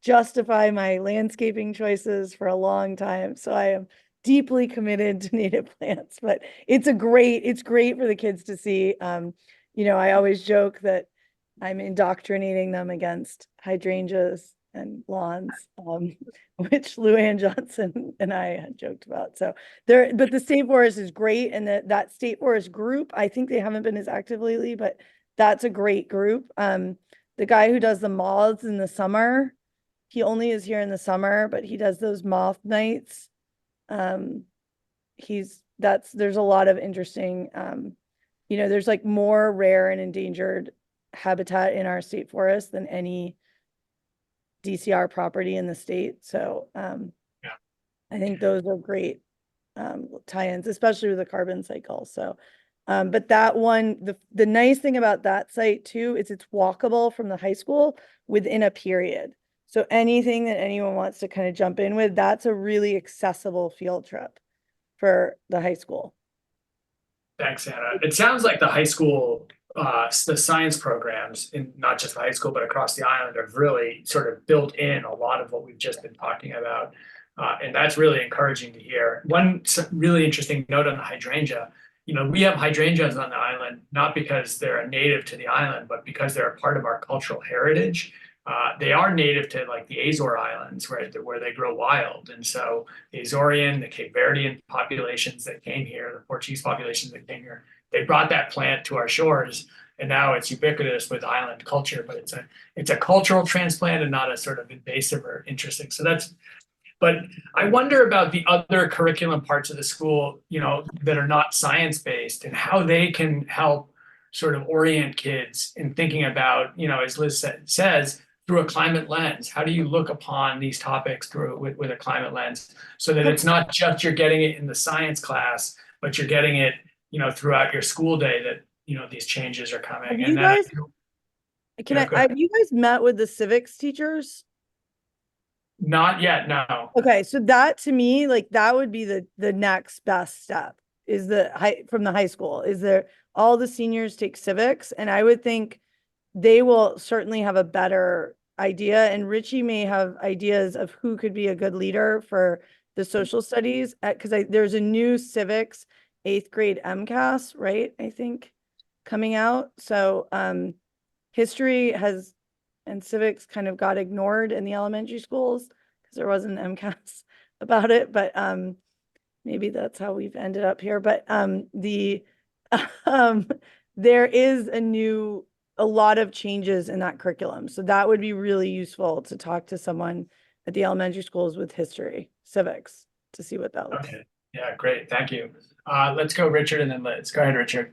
justify my landscaping choices for a long time. So I am deeply committed to native plants, but it's great for the kids to see. I always joke that I'm indoctrinating them against hydrangeas and lawns, which Luann Johnson and I had joked about. So but the state forest is great. And that state forest group, I think they haven't been as active lately, but that's a great group. The guy who does the moths in the summer, he only is here in the summer, but he does those moth nights. There's a lot of interesting, there's like more rare and endangered habitat in our state forest than any DCR property in the state. So, I think those are great, tie-ins, especially with the carbon cycle. So, but that one, the nice thing about that site too, is it's walkable from the high school within a period. So anything that anyone wants to kind of jump in with, that's a really accessible field trip for the high school. Thanks, Anna. It sounds like the high school, the science programs, in not just the high school, but across the island, have really sort of built in a lot of what we've just been talking about. And that's really encouraging to hear. One really interesting note on the hydrangea, we have hydrangeas on the island, not because they're a native to the island, but because they're a part of our cultural heritage. They are native to like the Azore Islands where they grow wild. And so the Azorean, the Cape Verdean populations that came here, the Portuguese populations that came here, they brought that plant to our shores. And now it's ubiquitous with island culture, but it's a cultural transplant and not a sort of invasive or interesting. So but I wonder about the other curriculum parts of the school, that are not science-based, and how they can help sort of orient kids in thinking about, as Liz says, through a climate lens. How do you look upon these topics with a climate lens, so that it's not just you're getting it in the science class, but you're getting it, throughout your school day, that, these changes are coming. Have you guys, met with the civics teachers? Not yet, no. Okay, so that to me, like that would be the next best step is from the high school is there all the seniors take civics, and I would think they will certainly have a better idea, and Richie may have ideas of who could be a good leader for the social studies because there's a new civics 8th grade MCAS, right? I think coming out. So history and civics kind of got ignored in the elementary schools because there wasn't an MCAS about it, but maybe that's how we've ended up here. But there is a lot of changes in that curriculum. So that would be really useful to talk to someone at the elementary schools with history, civics, to see what that looks like. Okay, yeah, great, thank you. Let's go Richard and then Liz. Go ahead, Richard.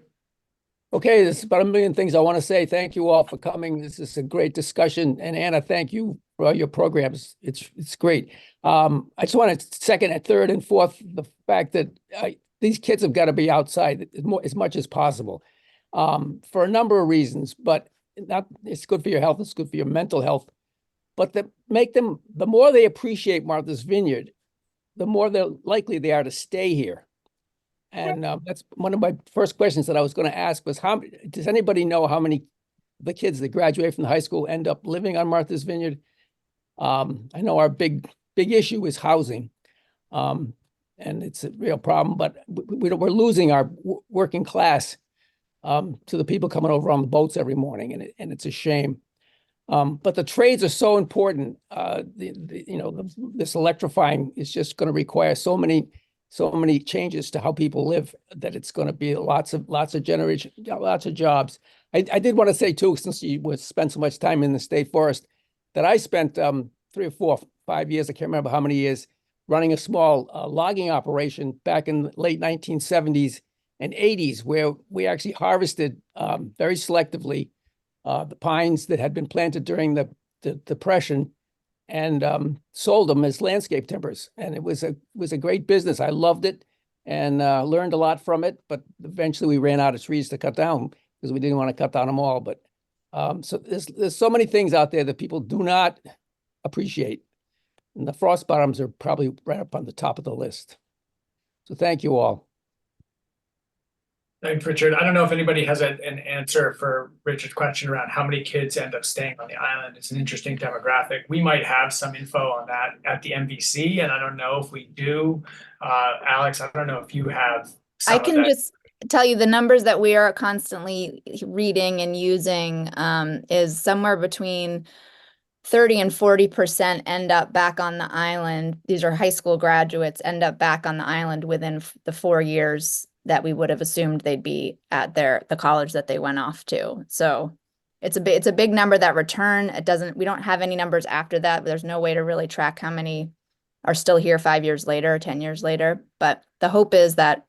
Okay, there's about a million things I want to say. Thank you all for coming. This is a great discussion. And Anna, thank you for all your programs. It's great. I just want to second and third and fourth the fact that these kids have got to be outside as much as possible for a number of reasons. But it's good for your health. It's good for your mental health. But the more they appreciate Martha's Vineyard, the more likely they are to stay here. And that's one of my first questions that I was going to ask was, does anybody know how many the kids that graduate from the high school end up living on Martha's Vineyard? I know our big issue is housing, and it's a real problem, but we're losing our working class to the people coming over on the boats every morning, and it's a shame. But the trades are so important. This electrifying is just going to require so many changes to how people live that it's going to be lots of jobs. I did want to say too, since you spent so much time in the state forest, that I spent 3 or 4, 5 years, I can't remember how many years, running a small logging operation back in the late 1970s and 80s, where we actually harvested very selectively the pines that had been planted during the Depression and sold them as landscape timbers. And it was a great business. I loved it and learned a lot from it, but eventually we ran out of trees to cut down because we didn't want to cut down them all. But so there's so many things out there that people do not appreciate. And the frost bottoms are probably right up on the top of the list. So thank you all. Thanks, Richard. I don't know if anybody has an answer for Richard's question around how many kids end up staying on the island. It's an interesting demographic. We might have some info on that at the MVC, and I don't know if we do. Alex, I don't know if you have some I can just tell you the numbers that we are constantly reading and using is somewhere between 30 and 40% end up back on the island. These are high school graduates end up back on the island within the 4 years that we would have assumed they'd be at the college that they went off to. So it's a big number that return. We don't have any numbers after that. There's no way to really track how many are still here 5 years later, 10 years later. But the hope is that,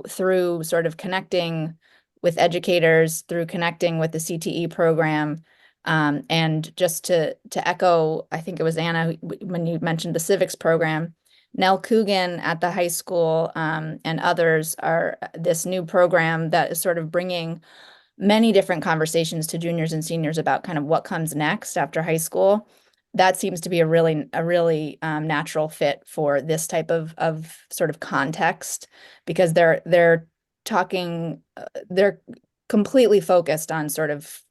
through sort of connecting with educators, through connecting with the CTE program, and just to echo, I think it was Anna, when you mentioned the civics program, Nell Coogan at the high school and others are this new program that is sort of bringing many different conversations to juniors and seniors about kind of what comes next after high school. That seems to be a really natural fit for this type of sort of context, because they're completely focused on sort of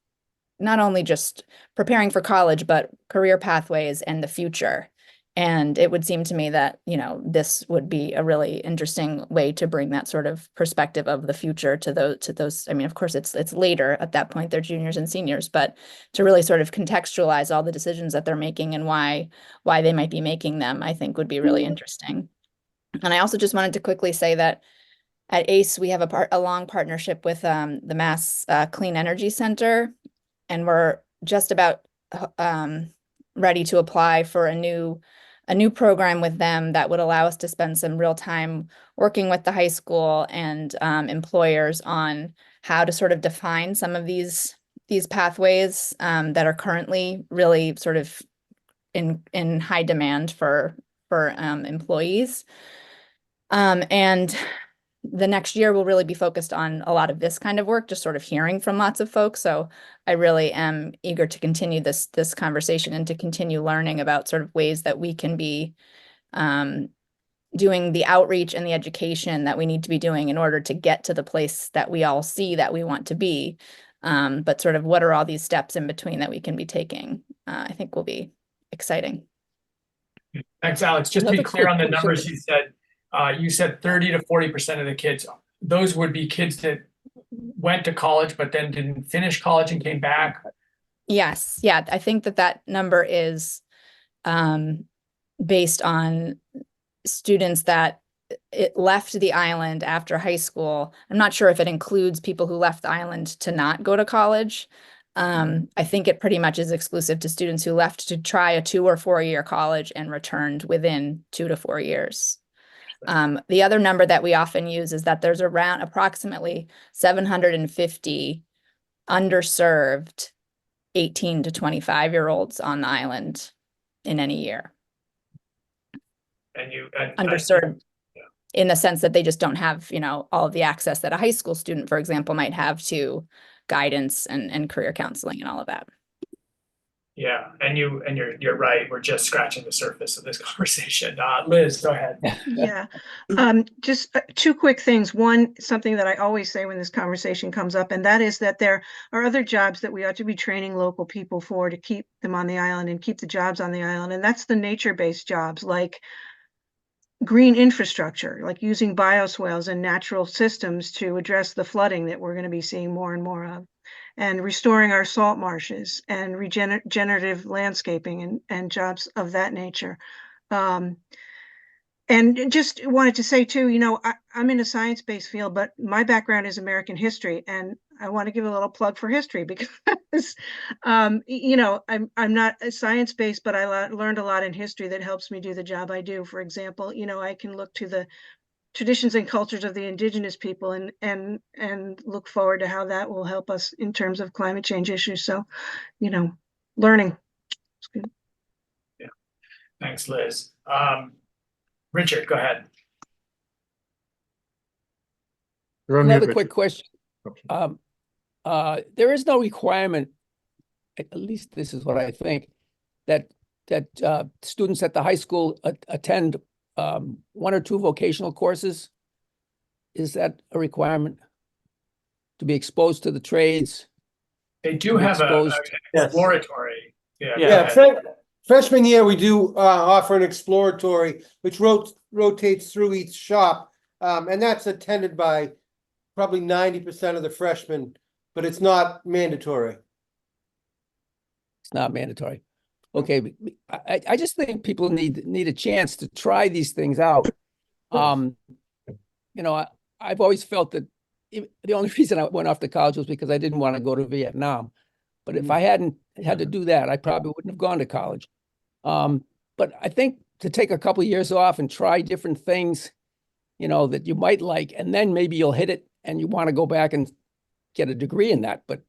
not only just preparing for college, but career pathways and the future. And it would seem to me that, this would be a really interesting way to bring that sort of perspective of the future to those. I mean, of course, it's later at that point, they're juniors and seniors, but to really sort of contextualize all the decisions that they're making and why they might be making them, I think would be really interesting. And I also just wanted to quickly say that at ACE, we have a long partnership with the Mass Clean Energy Center, and we're just about ready to apply for a new program with them that would allow us to spend some real time working with the high school and employers on how to sort of define some of these pathways that are currently really sort of in high demand for employees. And the next year will really be focused on a lot of this kind of work, just sort of hearing from lots of folks. So I really am eager to continue this conversation and to continue learning about sort of ways that we can be doing the outreach and the education that we need to be doing in order to get to the place that we all see that we want to be. But sort of what are all these steps in between that we can be taking, I think will be exciting. Thanks, Alex. Just to be Another clear on the quick numbers question. you said 30 to 40% of the kids, those would be kids that went to college but then didn't finish college and came back. Yes. Yeah. I think that number is based on students that it left the island after high school. I'm not sure if it includes people who left the island to not go to college. I think it pretty much is exclusive to students who left to try a 2 or 4 year college and returned within 2 to 4 years. The other number that we often use is that there's around approximately 750 underserved 18 to 25-year-olds on the island in any year. And Underserved in the sense that they just don't have, all of the access that a high school student, for example, might have to guidance and career counseling and all of that. Yeah, and you're right. We're just scratching the surface of this conversation. Liz, go ahead. Yeah, just 2 quick things. One, something that I always say when this conversation comes up, and that is that there are other jobs that we ought to be training local people for to keep them on the island and keep the jobs on the island. And that's the nature-based jobs like green infrastructure, like using bioswales and natural systems to address the flooding that we're going to be seeing more and more of, and restoring our salt marshes and regenerative landscaping and jobs of that nature. And just wanted to say too, I'm in a science-based field, but my background is American history, and I want to give a little plug for history because, I'm not science-based, but I learned a lot in history that helps me do the job I do. For example, I can look to the traditions and cultures of the indigenous people and look forward to how that will help us in terms of climate change issues. So, learning. It's good. Yeah. Thanks, Liz. Richard, go ahead. Another quick question. There is no requirement, at least this is what I think, that students at the high school attend 1 or 2 vocational courses. Is that a requirement to be exposed to the trades? They do have an exploratory. Freshman year, we do offer an exploratory, which rotates through each shop, and that's attended by probably 90% of the freshmen, but it's not mandatory. It's not mandatory. Okay, I just think people need a chance to try these things out. I've always felt that the only reason I went off to college was because I didn't want to go to Vietnam. But if I hadn't had to do that, I probably wouldn't have gone to college. But I think to take a couple of years off and try different things, that you might like, and then maybe you'll hit it and you want to go back and get a degree in that. But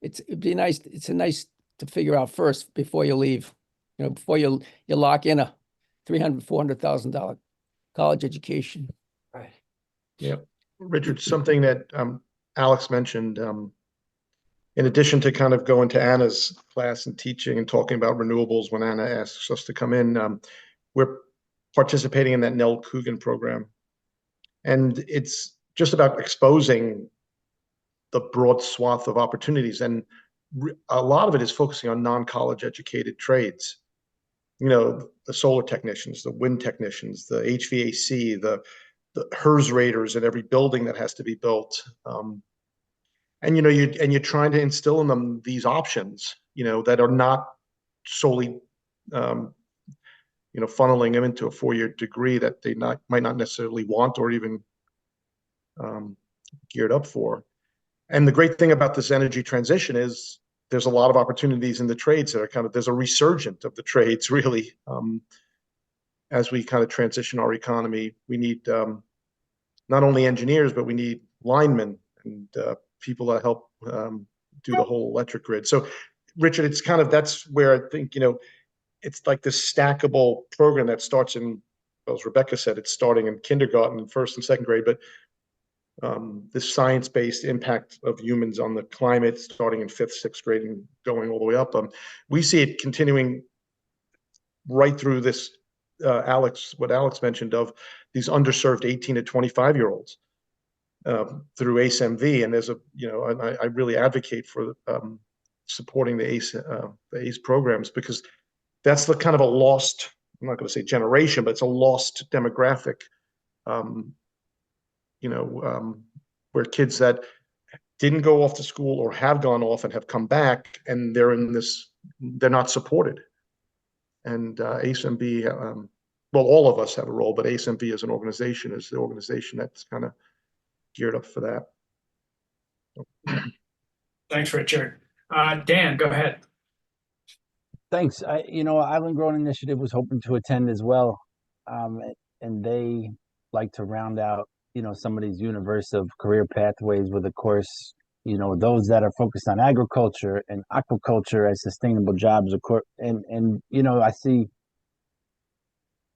it'd be nice. It's nice to figure out first before you leave, before you lock in a $300,000, $400,000 college education. Right. Yep. Richard, something that Alex mentioned, in addition to kind of going to Anna's class and teaching and talking about renewables when Anna asks us to come in, we're participating in that Nell Coogan program. And it's just about exposing the broad swath of opportunities. And a lot of it is focusing on non-college educated trades. The solar technicians, the wind technicians, the HVAC, the HERS raters in every building that has to be built. And you're trying to instill in them these options, that are not solely, funneling them into a 4-year degree that they might not necessarily want or even geared up for. And the great thing about this energy transition is there's a lot of opportunities in the trades that are there's a resurgent of the trades really. As we kind of transition our economy, we need not only engineers, but we need linemen and people that help do the whole electric grid. So Richard, it's that's where I think, it's like this stackable program that starts in, well, as Rebecca said, it's starting in kindergarten and 1st and 2nd grade, but this science-based impact of humans on the climate, starting in 5th, 6th grade and going all the way up. We see it continuing right through this, what Alex mentioned of these underserved 18 to 25-year-olds through ACE-MV. And there's I really advocate for supporting the ACE programs, because that's the kind of a lost, I'm not going to say generation, but it's a lost demographic. Where kids that didn't go off to school or have gone off and have come back, and they're not supported. And ACE-MV, well, all of us have a role, but ACE-MV as an organization is the organization that's kind of geared up for that. Thanks, Richard. Dan, go ahead. Thanks. Island Growing Initiative was hoping to attend as well. And they like to round out, somebody's universe of career pathways with, of course, those that are focused on agriculture and aquaculture as sustainable jobs. Of course, and I see,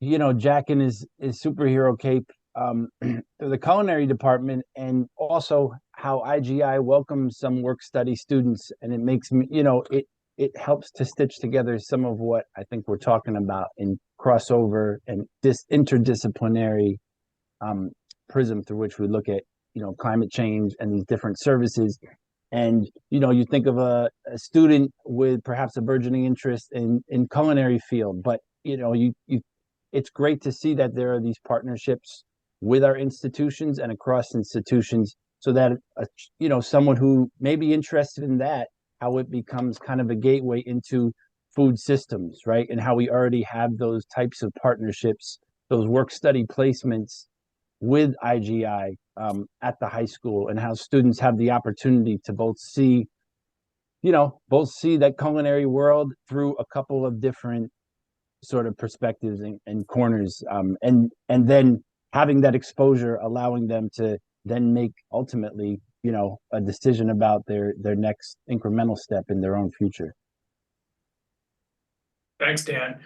Jack in his superhero cape, the culinary department, and also how IGI welcomes some work study students, and it makes me, it helps to stitch together some of what I think we're talking about in crossover and this interdisciplinary prism through which we look at, climate change and these different services. And, you think of a student with perhaps a burgeoning interest in culinary field, but, it's great to see that there are these partnerships with our institutions and across institutions, so that, someone who may be interested in that, how it becomes kind of a gateway into food systems, right? And how we already have those types of partnerships, those work study placements with IGI at the high school, and how students have the opportunity to both see that culinary world through a couple of different sort of perspectives and corners, and then having that exposure, allowing them to then make ultimately, a decision about their next incremental step in their own future. Thanks, Dan.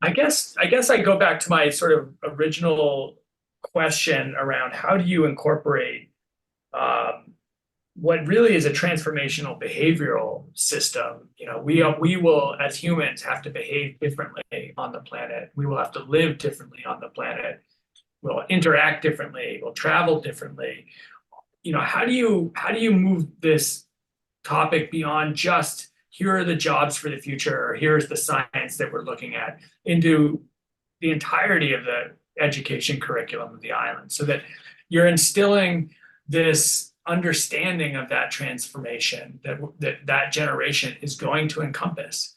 I guess I go back to my sort of original question around how do you incorporate what really is a transformational behavioral system. We will, as humans, have to behave differently on the planet. We will have to live differently on the planet. We'll interact differently. We'll travel differently. How do you move this topic beyond just here are the jobs for the future, or here's the science that we're looking at, into the entirety of the education curriculum of the island, so that you're instilling this understanding of that transformation that generation is going to encompass.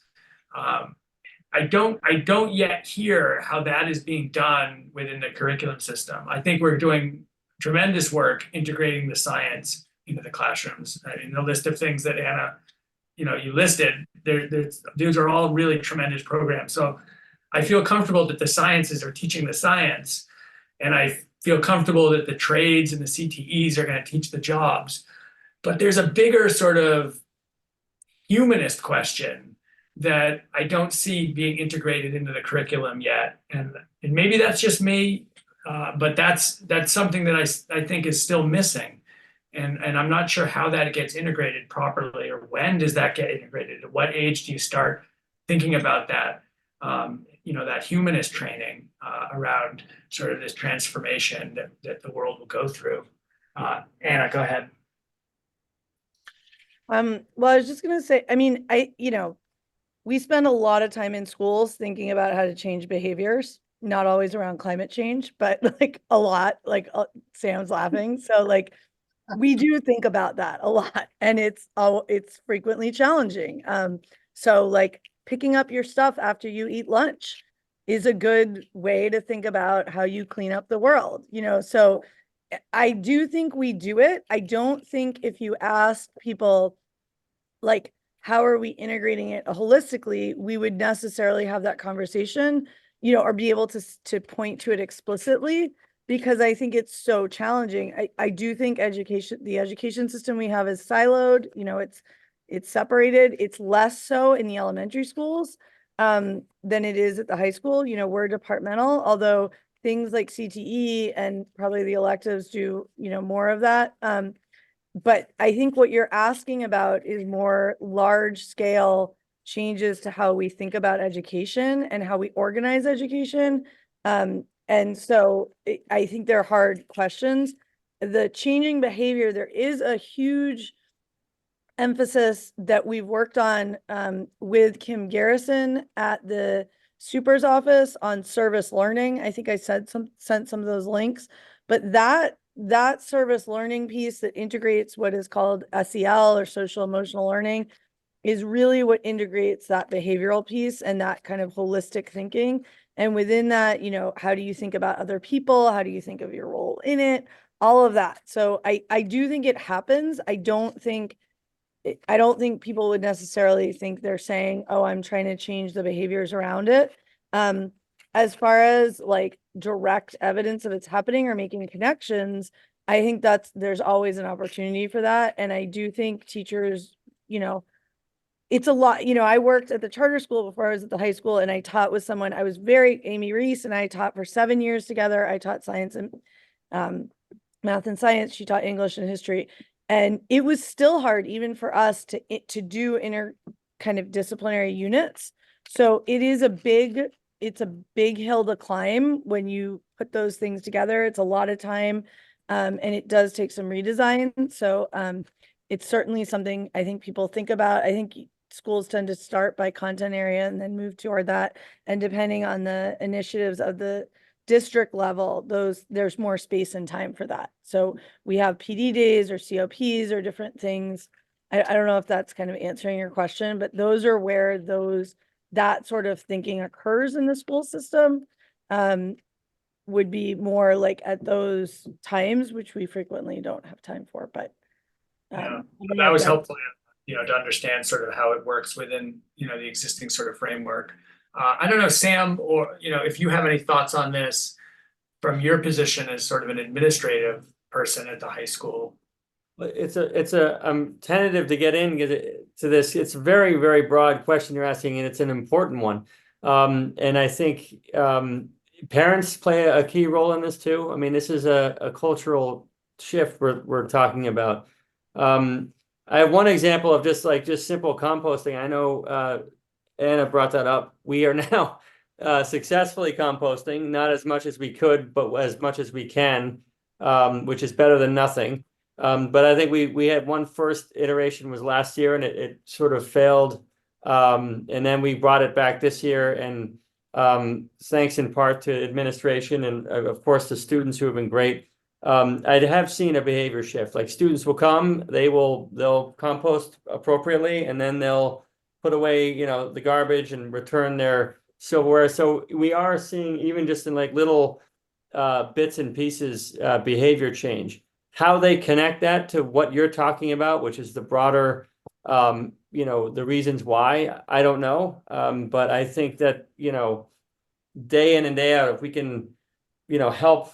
I don't yet hear how that is being done within the curriculum system. I think we're doing tremendous work integrating the science into the classrooms. I mean, the list of things that Anna, you listed, these are all really tremendous programs. So I feel comfortable that the sciences are teaching the science, and I feel comfortable that the trades and the CTEs are going to teach the jobs. But there's a bigger sort of humanist question that I don't see being integrated into the curriculum yet. And maybe that's just me, but that's something that I think is still missing. And I'm not sure how that gets integrated properly, or when does that get integrated? At what age do you start thinking about that, that humanist training around sort of this transformation that the world will go through? Anna, go ahead. Well, I was just going to say, I mean, we spend a lot of time in schools thinking about how to change behaviors, not always around climate change, but like a lot, like Sam's laughing. So like, we do think about that a lot, and it's frequently challenging. So like picking up your stuff after you eat lunch is a good way to think about how you clean up the world, so I do think we do it. I don't think if you ask people, like, how are we integrating it holistically, we would necessarily have that conversation, or be able to point to it explicitly, because I think it's so challenging. I do think the education system we have is siloed, it's separated. It's less so in the elementary schools than it is at the high school. We're departmental, although things like CTE and probably the electives do, more of that. But I think what you're asking about is more large scale changes to how we think about education and how we organize education. And so I think they're hard questions. The changing behavior, there is a huge emphasis that we've worked on with Kim Garrison at the super's office on service learning. I think I sent some of those links, but that service learning piece that integrates what is called SEL or social emotional learning is really what integrates that behavioral piece and that kind of holistic thinking. And within that, how do you think about other people? How do you think of your role in it? All of that. So I do think it happens. I don't think people would necessarily think they're saying, oh, I'm trying to change the behaviors around it. As far as like direct evidence of it's happening or making connections, I think there's always an opportunity for that. And I do think teachers, it's a lot, I worked at the charter school before I was at the high school, and I taught with someone, Amy Reese, and I taught for 7 years together. I taught science and math and science. She taught English and history. And it was still hard even for us to do kind of disciplinary units. So it's a big hill to climb when you put those things together. It's a lot of time, and it does take some redesign. So it's certainly something I think people think about. I think schools tend to start by content area and then move toward that. And depending on the initiatives of the district level, there's more space and time for that. So we have PD days or COPs or different things. I don't know if that's kind of answering your question, but those are where that sort of thinking occurs in the school system. Would be more like at those times, which we frequently don't have time for, but that was helpful, to understand sort of how it works within, the existing sort of framework. I don't know, Sam, or, if you have any thoughts on this from your position as sort of an administrative person at the high school. I'm tentative to get to this. It's a very, very broad question you're asking, and it's an important one. And I think parents play a key role in this too. I mean, this is a cultural shift we're talking about. I have one example of just simple composting. I know Anna brought that up. We are now successfully composting, not as much as we could, but as much as we can, which is better than nothing. But I think we had one first iteration was last year, and it sort of failed. And then we brought it back this year, and thanks in part to administration and of course the students who have been great. I have seen a behavior shift. Like students will come, they'll compost appropriately, and then they'll put away, the garbage and return their silverware. So we are seeing, even just in like little bits and pieces, behavior change. How they connect that to what you're talking about, which is the broader, the reasons why, I don't know. But I think that, day in and day out, if we can, help,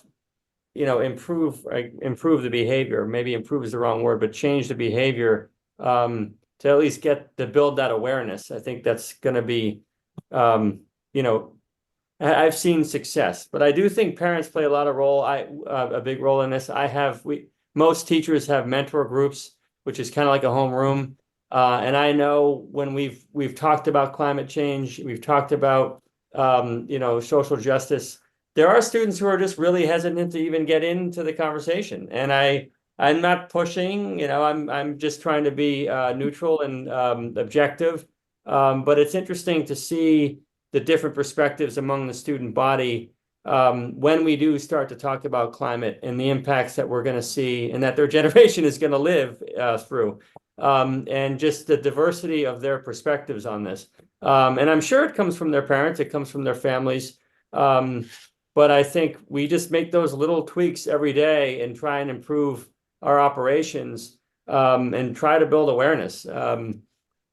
improve the behavior, maybe improve is the wrong word, but change the behavior, to at least build that awareness. I think that's going to be, I've seen success, but I do think parents play a big role in this. Most teachers have mentor groups, which is kind of like a homeroom. And I know when we've talked about climate change, we've talked about, social justice, there are students who are just really hesitant to even get into the conversation. And I'm not pushing, I'm just trying to be neutral and objective. But it's interesting to see the different perspectives among the student body when we do start to talk about climate and the impacts that we're going to see and that their generation is going to live through, and just the diversity of their perspectives on this. And I'm sure it comes from their parents, it comes from their families. But I think we just make those little tweaks every day and try and improve our operations, and try to build awareness.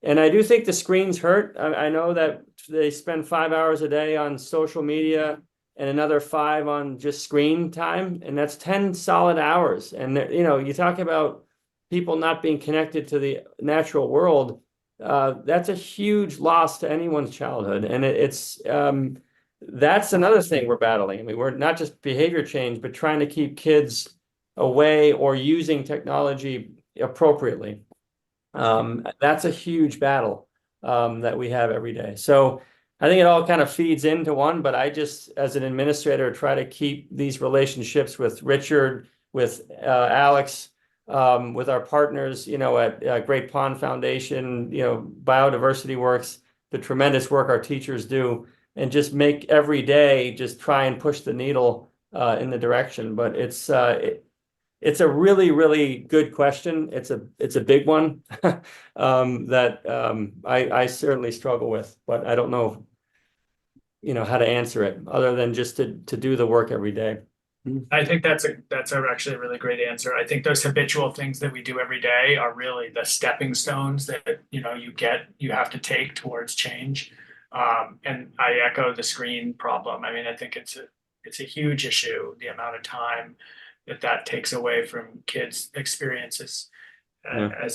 And I do think the screens hurt. I know that they spend 5 hours a day on social media and another 5 on just screen time, and that's 10 solid hours. And you talk about people not being connected to the natural world. That's a huge loss to anyone's childhood, and that's another thing we're battling. I mean, we're not just behavior change, but trying to keep kids away or using technology appropriately. That's a huge battle that we have every day. So I think it all kind of feeds into one, but I just, as an administrator, try to keep these relationships with Richard, with Alex, with our partners, at Great Pond Foundation, Biodiversity Works, the tremendous work our teachers do, and just make every day just try and push the needle in the direction. But it's a really, really good question. It's a big one that I certainly struggle with, but I don't know, how to answer it other than just to do the work every day. I think that's actually a really great answer. I think those habitual things that we do every day are really the stepping stones that you have to take towards change. And I echo the screen problem. I mean, I think it's a huge issue, the amount of time that takes away from kids' experiences. I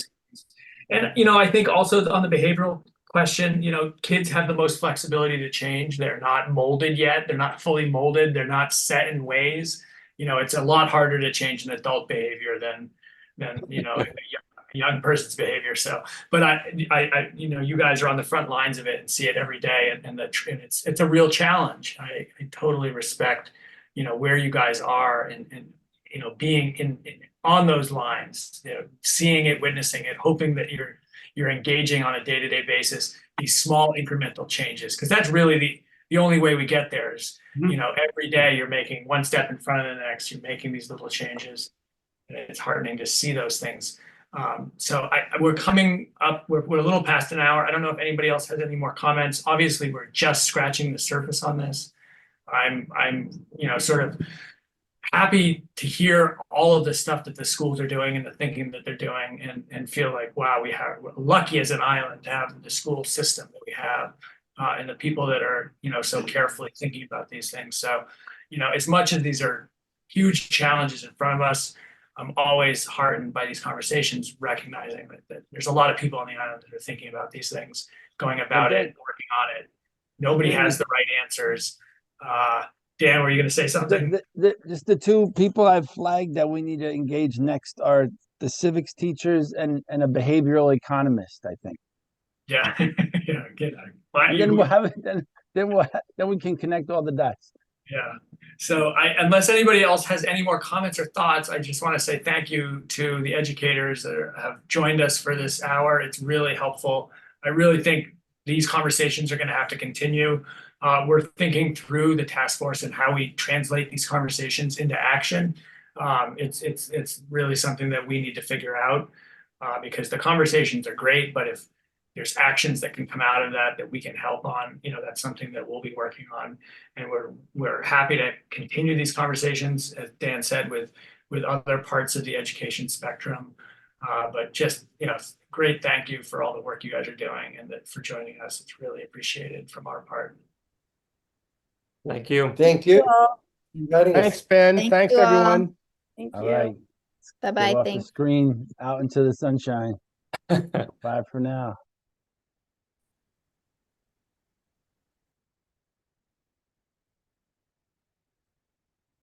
think also on the behavioral question, kids have the most flexibility to change. They're not molded yet. They're not fully molded. They're not set in ways. It's a lot harder to change an adult behavior than a young person's behavior. So, but you guys are on the front lines of it and see it every day, and it's a real challenge. I totally respect, where you guys are and being on those lines, seeing it, witnessing it, hoping that you're engaging on a day-to-day basis, these small incremental changes, because that's really the only way we get there is, every day you're making one step in front of the next, you're making these little changes. And it's heartening to see those things. So we're coming up, we're a little past an hour. I don't know if anybody else has any more comments. Obviously, we're just scratching the surface on this. I'm sort of happy to hear all of the stuff that the schools are doing and the thinking that they're doing, and feel like, wow, we're lucky as an island to have the school system that we have, and the people that are, so carefully thinking about these things. So, as much as these are huge challenges in front of us, I'm always heartened by these conversations, recognizing that there's a lot of people on the island that are thinking about these things, going about it, working on it. Nobody has the right answers. Dan, were you going to say something? Just the two people I've flagged that we need to engage next are the civics teachers and a behavioral economist, I think. Yeah, yeah. Good. And then we'll have it. Then we can connect all the dots. Yeah. So unless anybody else has any more comments or thoughts, I just want to say thank you to the educators that have joined us for this hour. It's really helpful. I really think these conversations are going to have to continue. We're thinking through the task force and how we translate these conversations into action. It's really something that we need to figure out, because the conversations are great, but if there's actions that can come out of that we can help on, that's something that we'll be working on. And we're happy to continue these conversations, as Dan said, with other parts of the education spectrum. But just, great thank you for all the work you guys are doing and for joining us. It's really appreciated from our part. Thank you. Thank you. Thanks, Ben. Thank Thanks, you all. everyone. Thank All you. right. Bye-bye. Get off the Thanks. screen out into the sunshine. Bye for now.